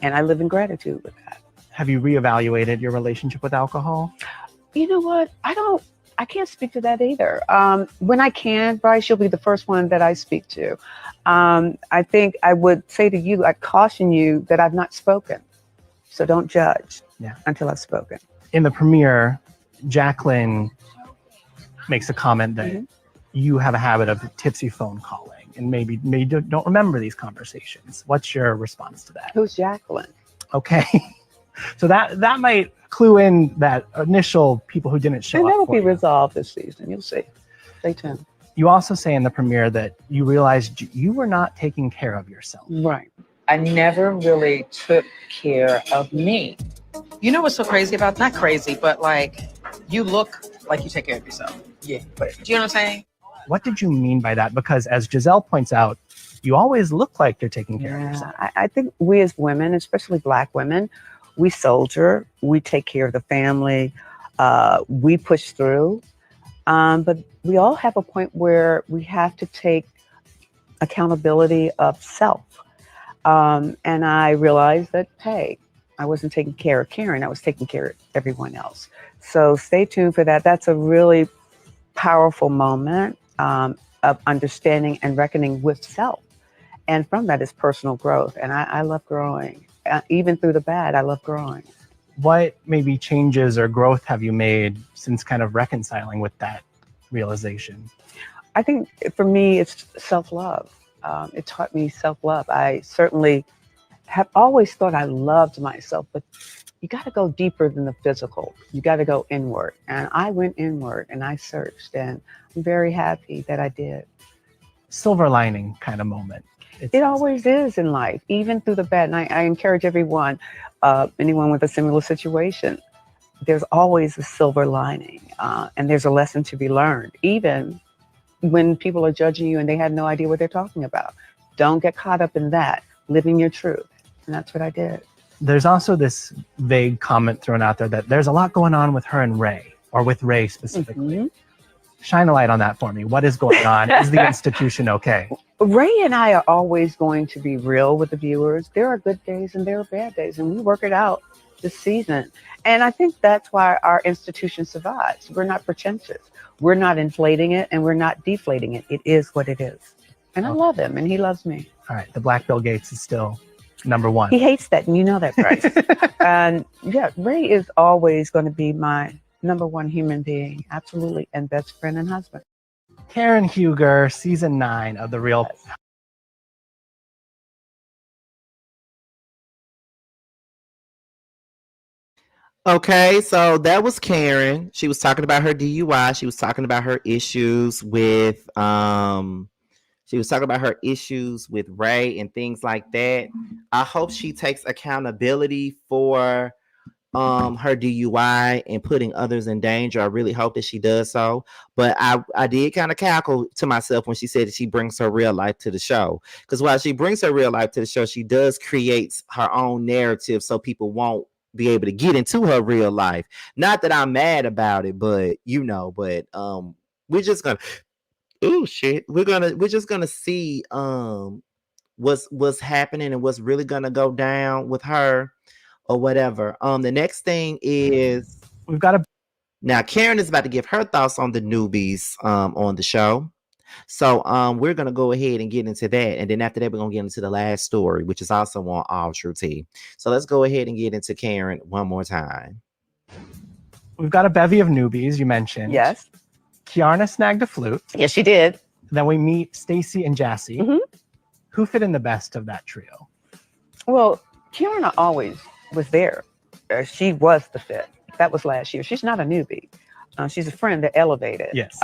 And I live in gratitude with that. Have you reevaluated your relationship with alcohol? You know what? I can't speak to that either. When I can, Bryce, you'll be the first one that I speak to. I think I would say to you, I caution you that I've not spoken. So don't judge until I've spoken. In the premiere, Jacqueline makes a comment that you have a habit of tipsy phone calling and maybe don't remember these conversations. What's your response to that? Who's Jacqueline? Okay. So that might clue in that initial people who didn't show And up. that'll for be you. resolved this season. You'll see. Stay tuned. You also say in the premiere that you realized you were not taking care of yourself. Right. I never really took care of me. You know what's so crazy about, not crazy, but like, you look like you take care of yourself. Yeah. But do you know what I'm saying? What did you mean by that? Because as Giselle points out, you always look like you're taking care of yourself. I think we as women, especially Black women, we soldier, we take care of the family, we push through. But we all have a point where we have to take accountability of self. And I realized that, hey, I wasn't taking care of Karen, I was taking care of everyone else. So stay tuned for that. That's a really powerful moment of understanding and reckoning with self. And from that is personal growth. And I love growing. Even through the bad, I love growing. What maybe changes or growth have you made since kind of reconciling with that realization? I think for me, it's self-love. It taught me self-love. I certainly have always thought I loved myself, but you got to go deeper than the physical. You got to go inward. And I went inward and I searched, and I'm very happy that I did. Silver lining kind of moment. It always is in life, even through the bad. And I encourage everyone, anyone with a similar situation, there's always a silver lining, and there's a lesson to be learned, even when people are judging you and they have no idea what they're talking about. Don't get caught up in that. Living your truth. And that's what I did. There's also this vague comment thrown out there that there's a lot going on with her and Ray, or with Ray specifically. Shine a light on that for me. What is going on? Is the institution okay? Ray and I are always going to be real with the viewers. There are good days and there are bad days, and we work it out this season. And I think that's why our institution survives. We're not pretentious. We're not inflating it, and we're not deflating it. It is what it is. And I love him, and he loves me. All right. The Black Bill Gates is still number one. He hates that, and you know that, Bryce. And yeah, Ray is always going to be my number one human being. Absolutely. And best friend and husband. Karen Huger, season 9 of The Real. Yes. Okay, so that was Karen. She was talking about her DUI. She was talking about her issues with Ray and things like that. I hope she takes accountability for her DUI and putting others in danger. I really hope that she does so. But I did kind of cackle to myself when she said that she brings her real life to the show. Because while she brings her real life to the show, she does create her own narrative so people won't be able to get into her real life. Not that I'm mad about it, but we're just gonna we're just gonna see what's happening and what's really gonna go down with her or whatever. The next thing is now Karen is about to give her thoughts on the newbies on the show. So we're gonna go ahead and get into that, and then after that we're gonna get into the last story, which is also on All True Tea. So let's go ahead and get into Karen one more time. We've got a bevy of newbies, you mentioned. Yes. Kiarna snagged a flute. Yes, she did. Then we meet Stacy and Jassy. Mm-hmm. Who fit in the best of that trio? Well, Kiarna always was there. She was the fit. That was last year. She's not a newbie. She's a friend that elevated. Yes.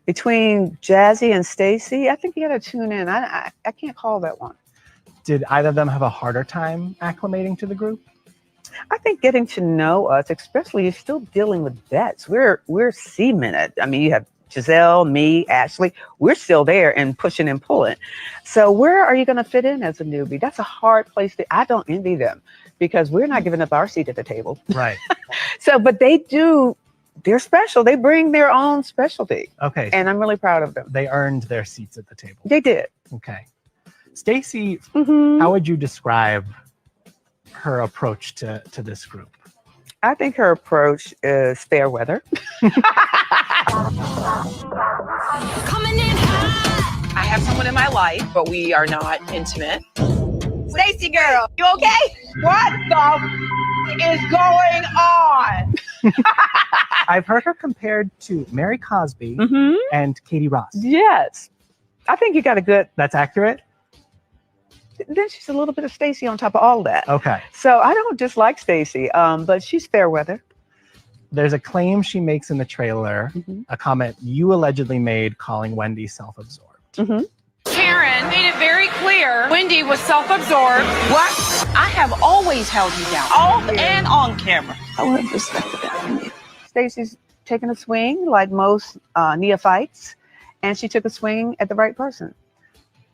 Between Jazzy and Stacy, I think you got to tune in. I can't call that one. Did either of them have a harder time acclimating to the group? I think getting to know us, especially you're still dealing with vets. We're cemented. I mean, you have Giselle, me, Ashley, we're still there and pushing and pulling. So where are you going to fit in as a newbie? That's a hard place I don't envy them because we're not giving up our seat at the table. Right. So, but they're special. They bring their own specialty. Okay. And I'm really proud of them. They earned their seats at the table. They did. Okay. Stacey, Mm-hmm. how would you describe her approach to this group? I think her approach is fair weather. I have someone in my life, but we are not intimate. Stacey girl, you okay? What the is going on? I've heard her compared to Mary Cosby Mm-hmm. and Katie Ross. Yes. I think you got a good, That's accurate? then she's a little bit of Stacey on top of all that. Okay. So I don't dislike Stacey, but she's fair weather. There's a claim she makes in the trailer, Mm-hmm. a comment you allegedly made calling Wendy self-absorbed. Mm-hmm. Karen made it very clear Wendy was self-absorbed. What? I have always held you down, off and on camera. I would have respected that from you. Stacey's taking a swing like most neophytes, and she took a swing at the right person.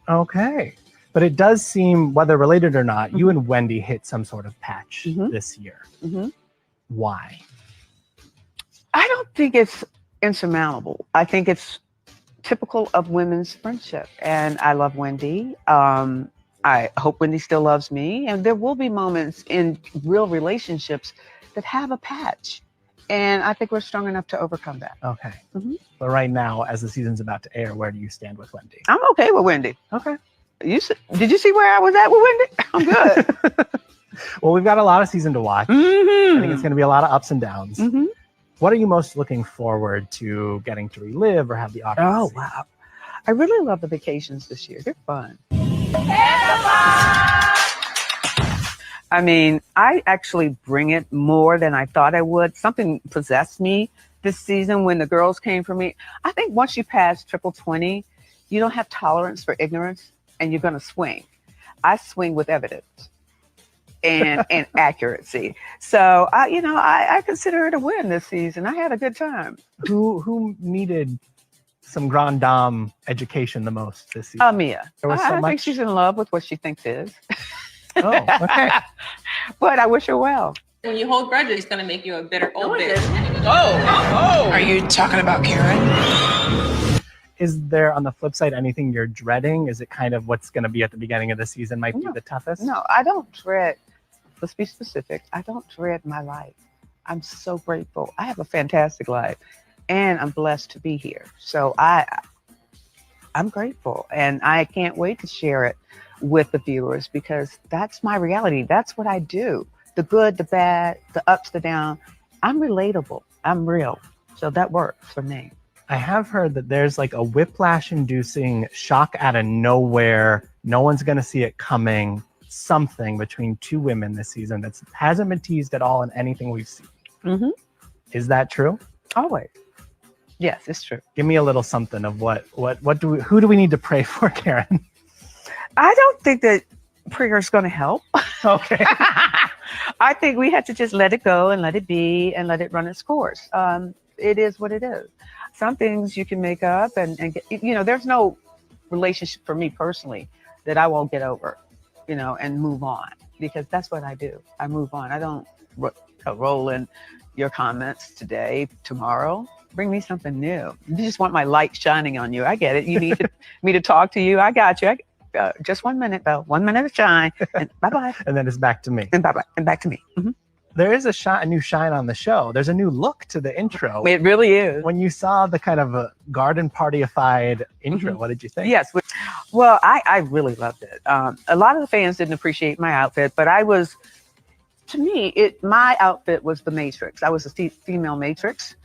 Okay. But it does seem, whether related or not, you and Wendy hit some sort of patch Mhm. this year. Mm-hmm. Why? I don't think it's insurmountable. I think it's typical of women's friendship. And I love Wendy. I hope Wendy still loves me. And there will be moments in real relationships that have a patch. And I think we're strong enough to overcome that. Okay. Mhm. But right now, as the season's about to air, where do you stand with Wendy? I'm okay with Wendy. Okay. Did you see where I was at with Wendy? I'm good. Well, we've got a lot of season to watch. I think it's going to be a lot of ups and downs. Mm-hmm. What are you most looking forward to getting to relive or have the audience Oh, see? wow. I really love the vacations this year. They're fun. I mean, I actually bring it more than I thought I would. Something possessed me this season when the girls came for me. I think once you pass triple 20, you don't have tolerance for ignorance and you're going to swing. I swing with evidence and accuracy. So, I consider it a win this season. I had a good time. Who needed some grand dame education the most this season? Mia. There was so I think much- she's in love with what she thinks is. Oh, okay. But I wish her well. When you hold grudges, it's going to make you a bitter old bitch. Are you talking about Karen? Is there, on the flip side, anything you're dreading? Is it kind of what's going to be at the beginning of the season might be No. the toughest? No, I don't dread, let's be specific. I don't dread my life. I'm so grateful. I have a fantastic life and I'm blessed to be here. So I'm grateful and I can't wait to share it with the viewers because that's my reality. That's what I do. The good, the bad, the ups, the downs. I'm relatable. I'm real. So that works for me. I have heard that there's like a whiplash-inducing shock out of nowhere. No one's going to see it coming. Something between two women this season that hasn't been teased at all in anything we've seen. Mm-hmm. Is that true? Always. Yes, it's true. Give me a little something of who do we need to pray for, Karen? I don't think that prayer is going to help. Okay. I think we have to just let it go and let it be and let it run its course. It is what it is. Some things you can make up and get, there's no relationship for me personally that I won't get over, and move on because that's what I do. I move on. I don't roll in your comments today, tomorrow. Bring me something new. You just want my light shining on you. I get it. You need me to talk to you. I got you. Just 1 minute though. 1 minute of shine. And bye-bye. And then it's back to me. And bye-bye. And back to me. Mm-hmm. There is a new shine on the show. There's a new look to the intro. It really is. When you saw the kind of garden partyified intro, what did you think? Yes. Well, I really loved it. A lot of the fans didn't appreciate my outfit, but my outfit was the Matrix. I was a female Matrix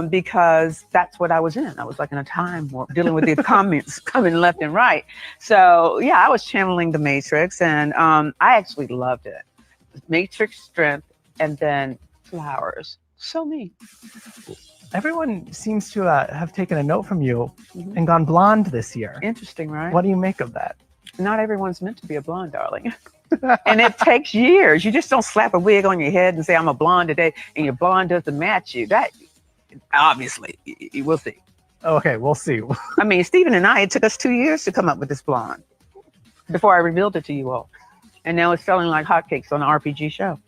because that's what I was in. I was like in a time warp dealing with the comments coming left and right. So yeah, I was channeling the Matrix and I actually loved it. Matrix strength and then flowers. So me. Everyone seems to have taken a note from you and gone blonde this year. Interesting, right? What do you make of that? Not everyone's meant to be a blonde, darling. And it takes years. You just don't slap a wig on your head and say, I'm a blonde today, and your blonde doesn't match you. That, obviously, you will see. Okay, we'll see. I mean, Stephen and I, it took us 2 years to come up with this blonde before I revealed it to you all. And now it's selling like hotcakes on the RPG show.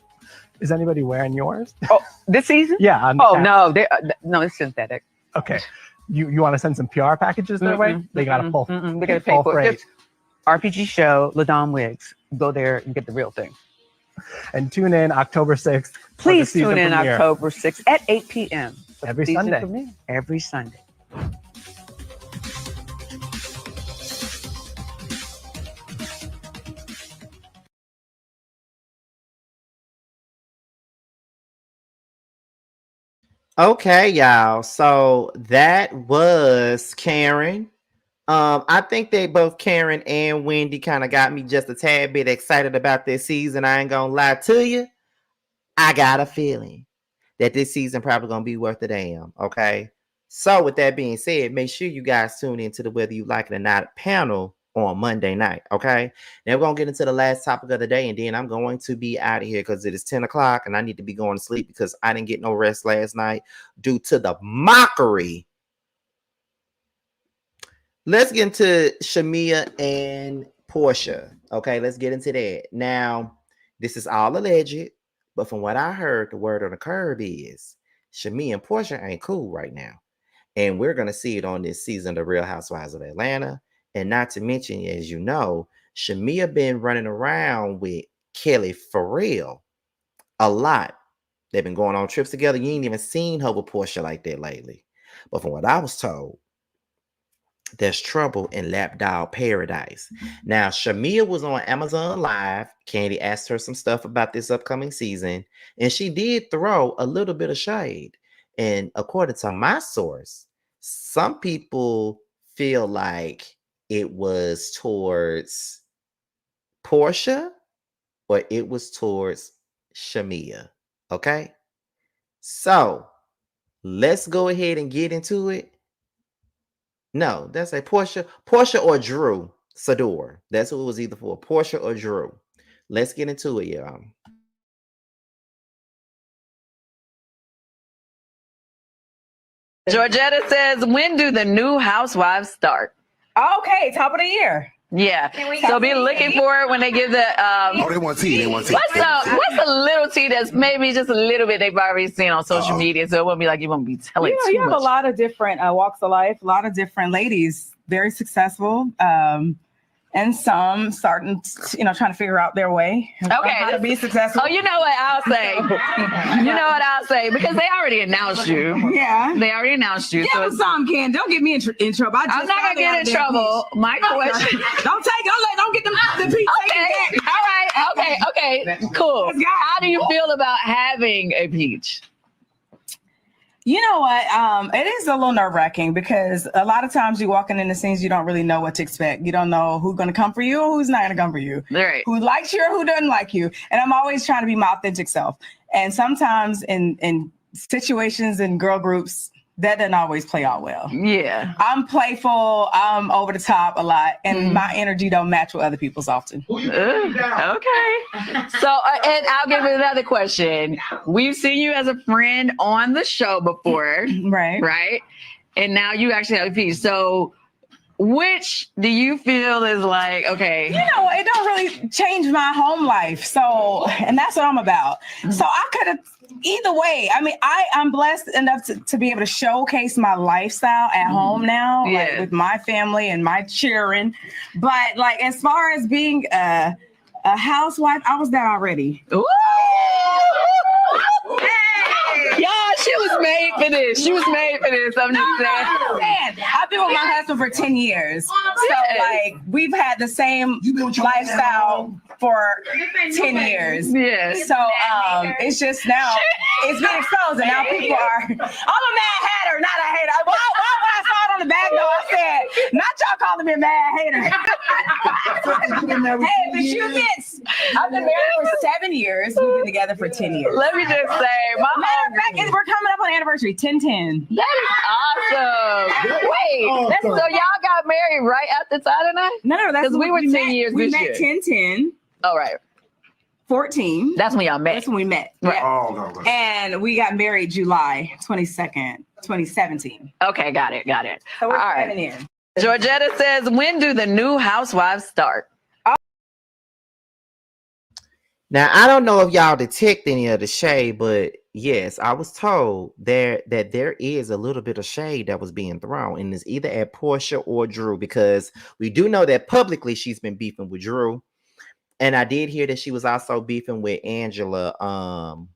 Is anybody wearing yours? Oh, this season? Yeah. No, no, it's synthetic. Okay. You want to send some PR packages their way? They got to pull. They got to pay for it. Just RPG show, LaDon Wigs. Go there and get the real thing. And tune in October 6th. Please tune in October 6th at 8 p.m. Every Sunday. Premiere. Every Sunday. Okay, y'all. So that was Karen. I think they both Karen and Wendy kind of got me just a tad bit excited about this season. I ain't gonna lie to you. I got a feeling that this season probably gonna be worth a damn. Okay. So with that being said, make sure you guys tune into the Whether You Like It or Not panel on Monday night. Okay. Now we're gonna get into the last topic of the day, and then I'm going to be out of here because it is 10 o'clock and I need to be going to sleep because I didn't get no rest last night due to the mockery. Let's get into Shamea and Porsha. Okay, let's get into that. Now, this is all alleged, but from what I heard, the word on the curb is Shamea and Porsha ain't cool right now. And we're going to see it on this season of The Real Housewives of Atlanta. And not to mention, as you know, Shamea been running around with Kelly for real a lot. They've been going on trips together. You ain't even seen her with Porsha like that lately. But from what I was told, there's trouble in Lapdog Paradise. Now, Shamea was on Amazon Live. Candy asked her some stuff about this upcoming season, and she did throw a little bit of shade. And according to my source, some people feel like it was towards Porsha or it was towards Shamea. Okay? So, let's go ahead and get into it. No, that's a Porsha or Drew Sador. That's who it was either for, Porsha or Drew. Let's get into it, y'all. Georgetta says, when do the new housewives start? Okay, top of the year. Yeah. So be looking for it when they give the they want tea. They want tea. What's a little tea that's maybe just a little bit they've already seen on social media, so it won't be like you won't be telling too You have much. a lot of different walks of life, a lot of different ladies, very successful, and some starting, trying to figure out their way. Okay, how to be successful. Oh, you know what I'll say? Because they already announced you. Yeah, they already announced you. Yeah, so but some can. Don't get me in trouble. I'm not gonna get in trouble. My question. Don't get the piece. Okay. All right. Okay. Cool. How do you feel about having a peach? You know what? It is a little nerve-wracking because a lot of times you're walking in the scenes, you don't really know what to expect. You don't know who's going to come for you or who's not going to come for you. Right. Who likes you or who doesn't like you. And I'm always trying to be my authentic self. And sometimes in situations in girl groups, that doesn't always play out well. Yeah. I'm playful. I'm over the top a lot. And my energy don't match with other people's often. Okay. So, and I'll give you another question. We've seen you as a friend on the show before. Right. And now you actually have a piece. So which do you feel is like, okay? You know, it don't really change my home life. So, and that's what I'm about. So I could have, either way, I mean, I'm blessed enough to be able to showcase my lifestyle at home now, like with my family and my children. But like, as far as being a housewife, I was that already. Ooh. Y'all, she was made for this. I'm just saying. I've been with my husband for 10 years. So like we've had the same lifestyle for 10 years. Yes. So it's just now it's been exposed and now people are, I'm a mad hater, not a hater. When I saw it on the back door, I said, not y'all calling me a mad hater. Hey, but you bitch. I've been married for 7 years. We've been together for 10 years. Let me just say, matter of fact, we're coming up on the anniversary, 10-10. That is awesome. Wait, so y'all got married right after Saturday night? No, that's because we were 10 years we this met year. 10-10. All right. 14. That's when y'all met. That's when we met. Right. Yeah. And we got married July 22nd. 2017. Okay, got it. So we're All right. standing here. Georgetta says, when do the new housewives start? Now, I don't know if y'all detect any of the shade, but yes, I was told that there is a little bit of shade that was being thrown, and it's either at Porsha or Drew, because we do know that publicly she's been beefing with Drew. And I did hear that she was also beefing with Angela.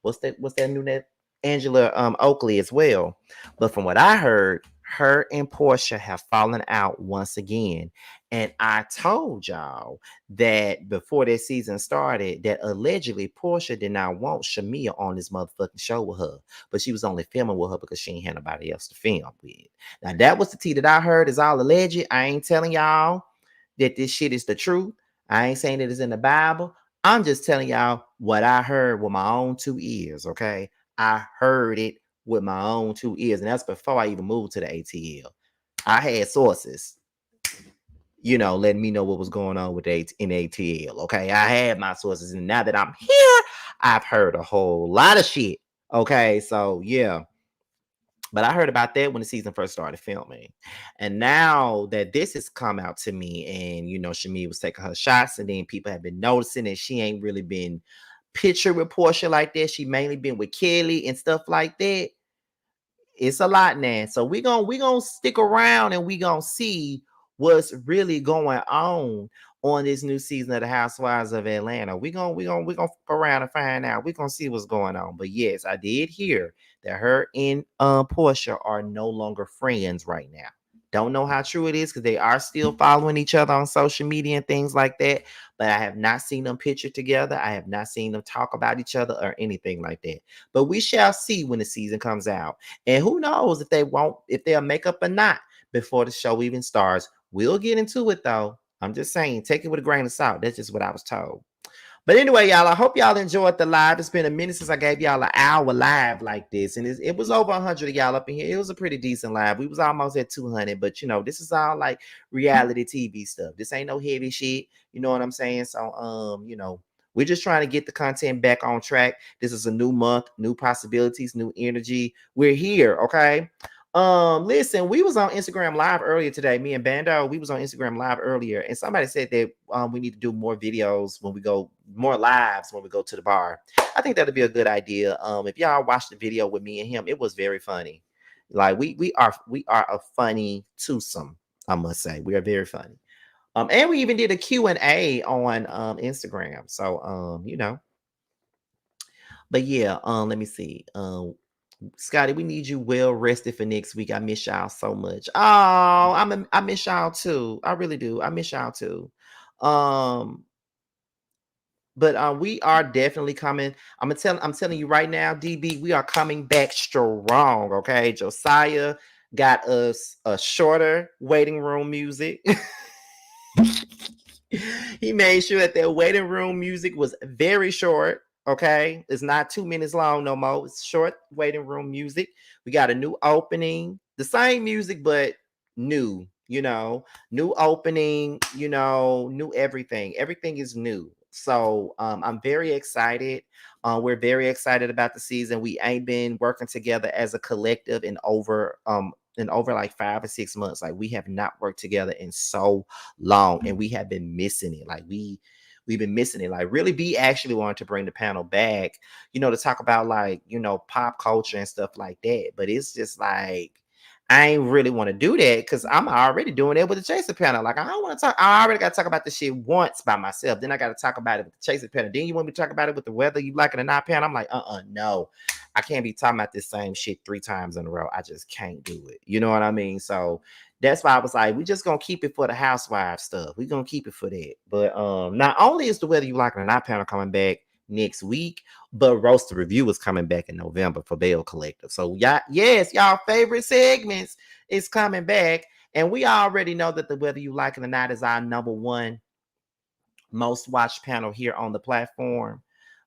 What's that new name? Angela Oakley as well. But from what I heard, her and Porsha have fallen out once again. And I told y'all that before that season started, that allegedly Porsha did not want Shamea on this motherfucking show with her. But she was only filming with her because she ain't had nobody else to film with. Now, that was the tea that I heard is all alleged. I ain't telling y'all that this shit is the truth. I ain't saying it is in the Bible. I'm just telling y'all what I heard with my own 2 ears, okay? I heard it with my own 2 ears, and that's before I even moved to the ATL. I had sources, letting me know what was going on with in ATL, okay? I had my sources, and now that I'm here, I've heard a whole lot of shit, okay? So, yeah. But I heard about that when the season first started filming. And now that this has come out to me, and Shamea was taking her shots, and then people have been noticing that she ain't really been pictured with Porsha like that. She mainly been with Kelly and stuff like that. It's a lot now. So we gonna stick around, and we gonna see what's really going on this new season of the Housewives of Atlanta. We gonna fuck around and find out. We gonna see what's going on. But yes, I did hear that her and Porsha are no longer friends right now. Don't know how true it is, because they are still following each other on social media and things like that. But I have not seen them pictured together. I have not seen them talk about each other or anything like that. But we shall see when the season comes out. And who knows if they'll make up or not before the show even starts. We'll get into it though. I'm just saying, take it with a grain of salt. That's just what I was told. But anyway, y'all, I hope y'all enjoyed the live. It's been a minute since I gave y'all an hour live like this. And it was over 100 of y'all up in here. It was a pretty decent live. We was almost at 200. But, this is all like reality TV stuff. This ain't no heavy shit. You know what I'm saying? So, we're just trying to get the content back on track. This is a new month, new possibilities, new energy. We're here, okay? Listen, we was on Instagram Live earlier today. Me and Bando, we was on Instagram Live earlier, and somebody said that we need to do more videos more lives when we go to the bar. I think that'd be a good idea. If y'all watched the video with me and him, it was very funny. Like we are a funny twosome, I must say. We are very funny. And we even did a Q&A on Instagram. So But yeah, let me see. Scotty, we need you well rested for next week. I miss y'all so much. Oh, I miss y'all too. I really do. I miss y'all too. But we are definitely coming. I'm telling you right now, DB, we are coming back strong. Okay, Josiah got us a shorter waiting room music. He made sure that waiting room music was very short. Okay, it's not 2 minutes long no more. It's short waiting room music. We got a new opening, the same music, but new, new opening, new everything. Everything is new. So I'm very excited. We're very excited about the season. We ain't been working together as a collective in over like 5 or 6 months. Like, we have not worked together in so long, and we have been missing it. Like, we've been missing it. Like, really be actually wanting to bring the panel back, to talk about like, pop culture and stuff like that. But it's just like, I ain't really want to do that because I'm already doing it with the Chaser panel. Like, I don't want to talk. I already got to talk about this shit once by myself. Then I got to talk about it with the Chaser panel. Then you want me to talk about it with the whether you like it or not panel. I'm like, no. I can't be talking about this same shit 3 times in a row. I just can't do it. You know what I mean? So that's why I was like, we just gonna keep it for the housewife stuff. We're gonna keep it for that. But not only is the whether you like it or not panel coming back next week, but Roast the Review is coming back in November for Bell Collective. So y'all favorite segments is coming back. And we already know that the whether you like it or not is our #1 most watched panel here on the platform.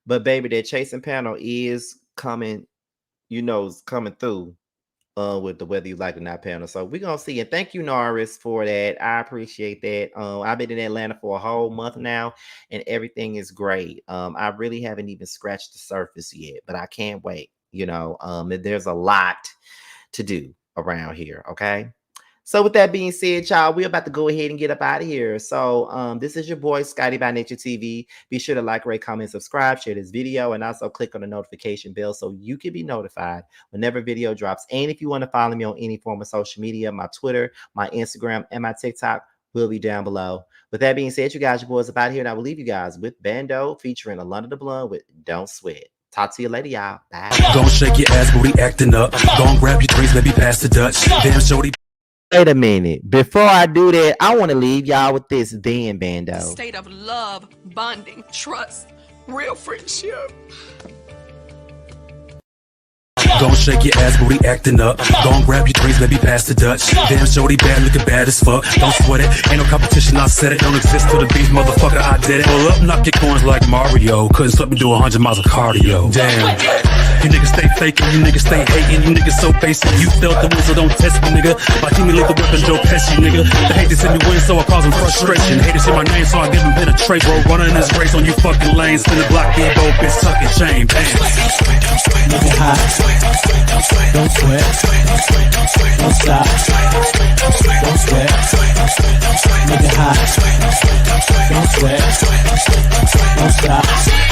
But baby, that chasing panel is coming, is coming through with the whether you like it or not panel. So we're gonna see. And thank you, Norris, for that. I appreciate that. I've been in Atlanta for a whole month now, and everything is great. I really haven't even scratched the surface yet, but I can't wait. There's a lot to do. around here. Okay. So with that being said, y'all, we're about to go ahead and get up out of here. So this is your boy, Scotty by Nature TV. Be sure to like, rate, comment, subscribe, share this video, and also click on the notification bell so you can be notified whenever video drops. And if you want to follow me on any form of social media, my Twitter, my Instagram, and my TikTok will be down below. With that being said, you guys, your boys up out of here, and I will leave you guys with Bando featuring Alunda the Blonde with Don't Sweat. Talk to you later, y'all. Bye. Don't shake your ass, booty acting up. Don't grab your drinks, maybe pass the Dutch. Damn, shorty. Wait a minute. Before I do that, I want to leave y'all with this then, Bando. State of love, bonding, trust, real friendship. Don't shake your ass, booty acting up. Don't grab your drinks, maybe pass the Dutch. Damn, shorty bad, looking bad as fuck. Don't sweat it, ain't no competition, I said it. Don't exist to the beef, motherfucker, I did it. Pull up, knock your corns like Mario. Couldn't stop me do 100 miles of cardio. Damn. You niggas stay faking, you niggas stay hating, you niggas so basic. You felt the win, so don't test me, nigga. My team lethal weapon, Joe Pesci, nigga. They hate to see me win, so I cause them frustration. Haters hear my name, so I give them penetration. Bro, running this race on you fucking lanes. Spin the block, Debo, bitch, sucking chain. Bam. Nigga hot. Don't sweat. Don't stop. Don't sweat. Nigga hot. Don't sweat. Don't stop.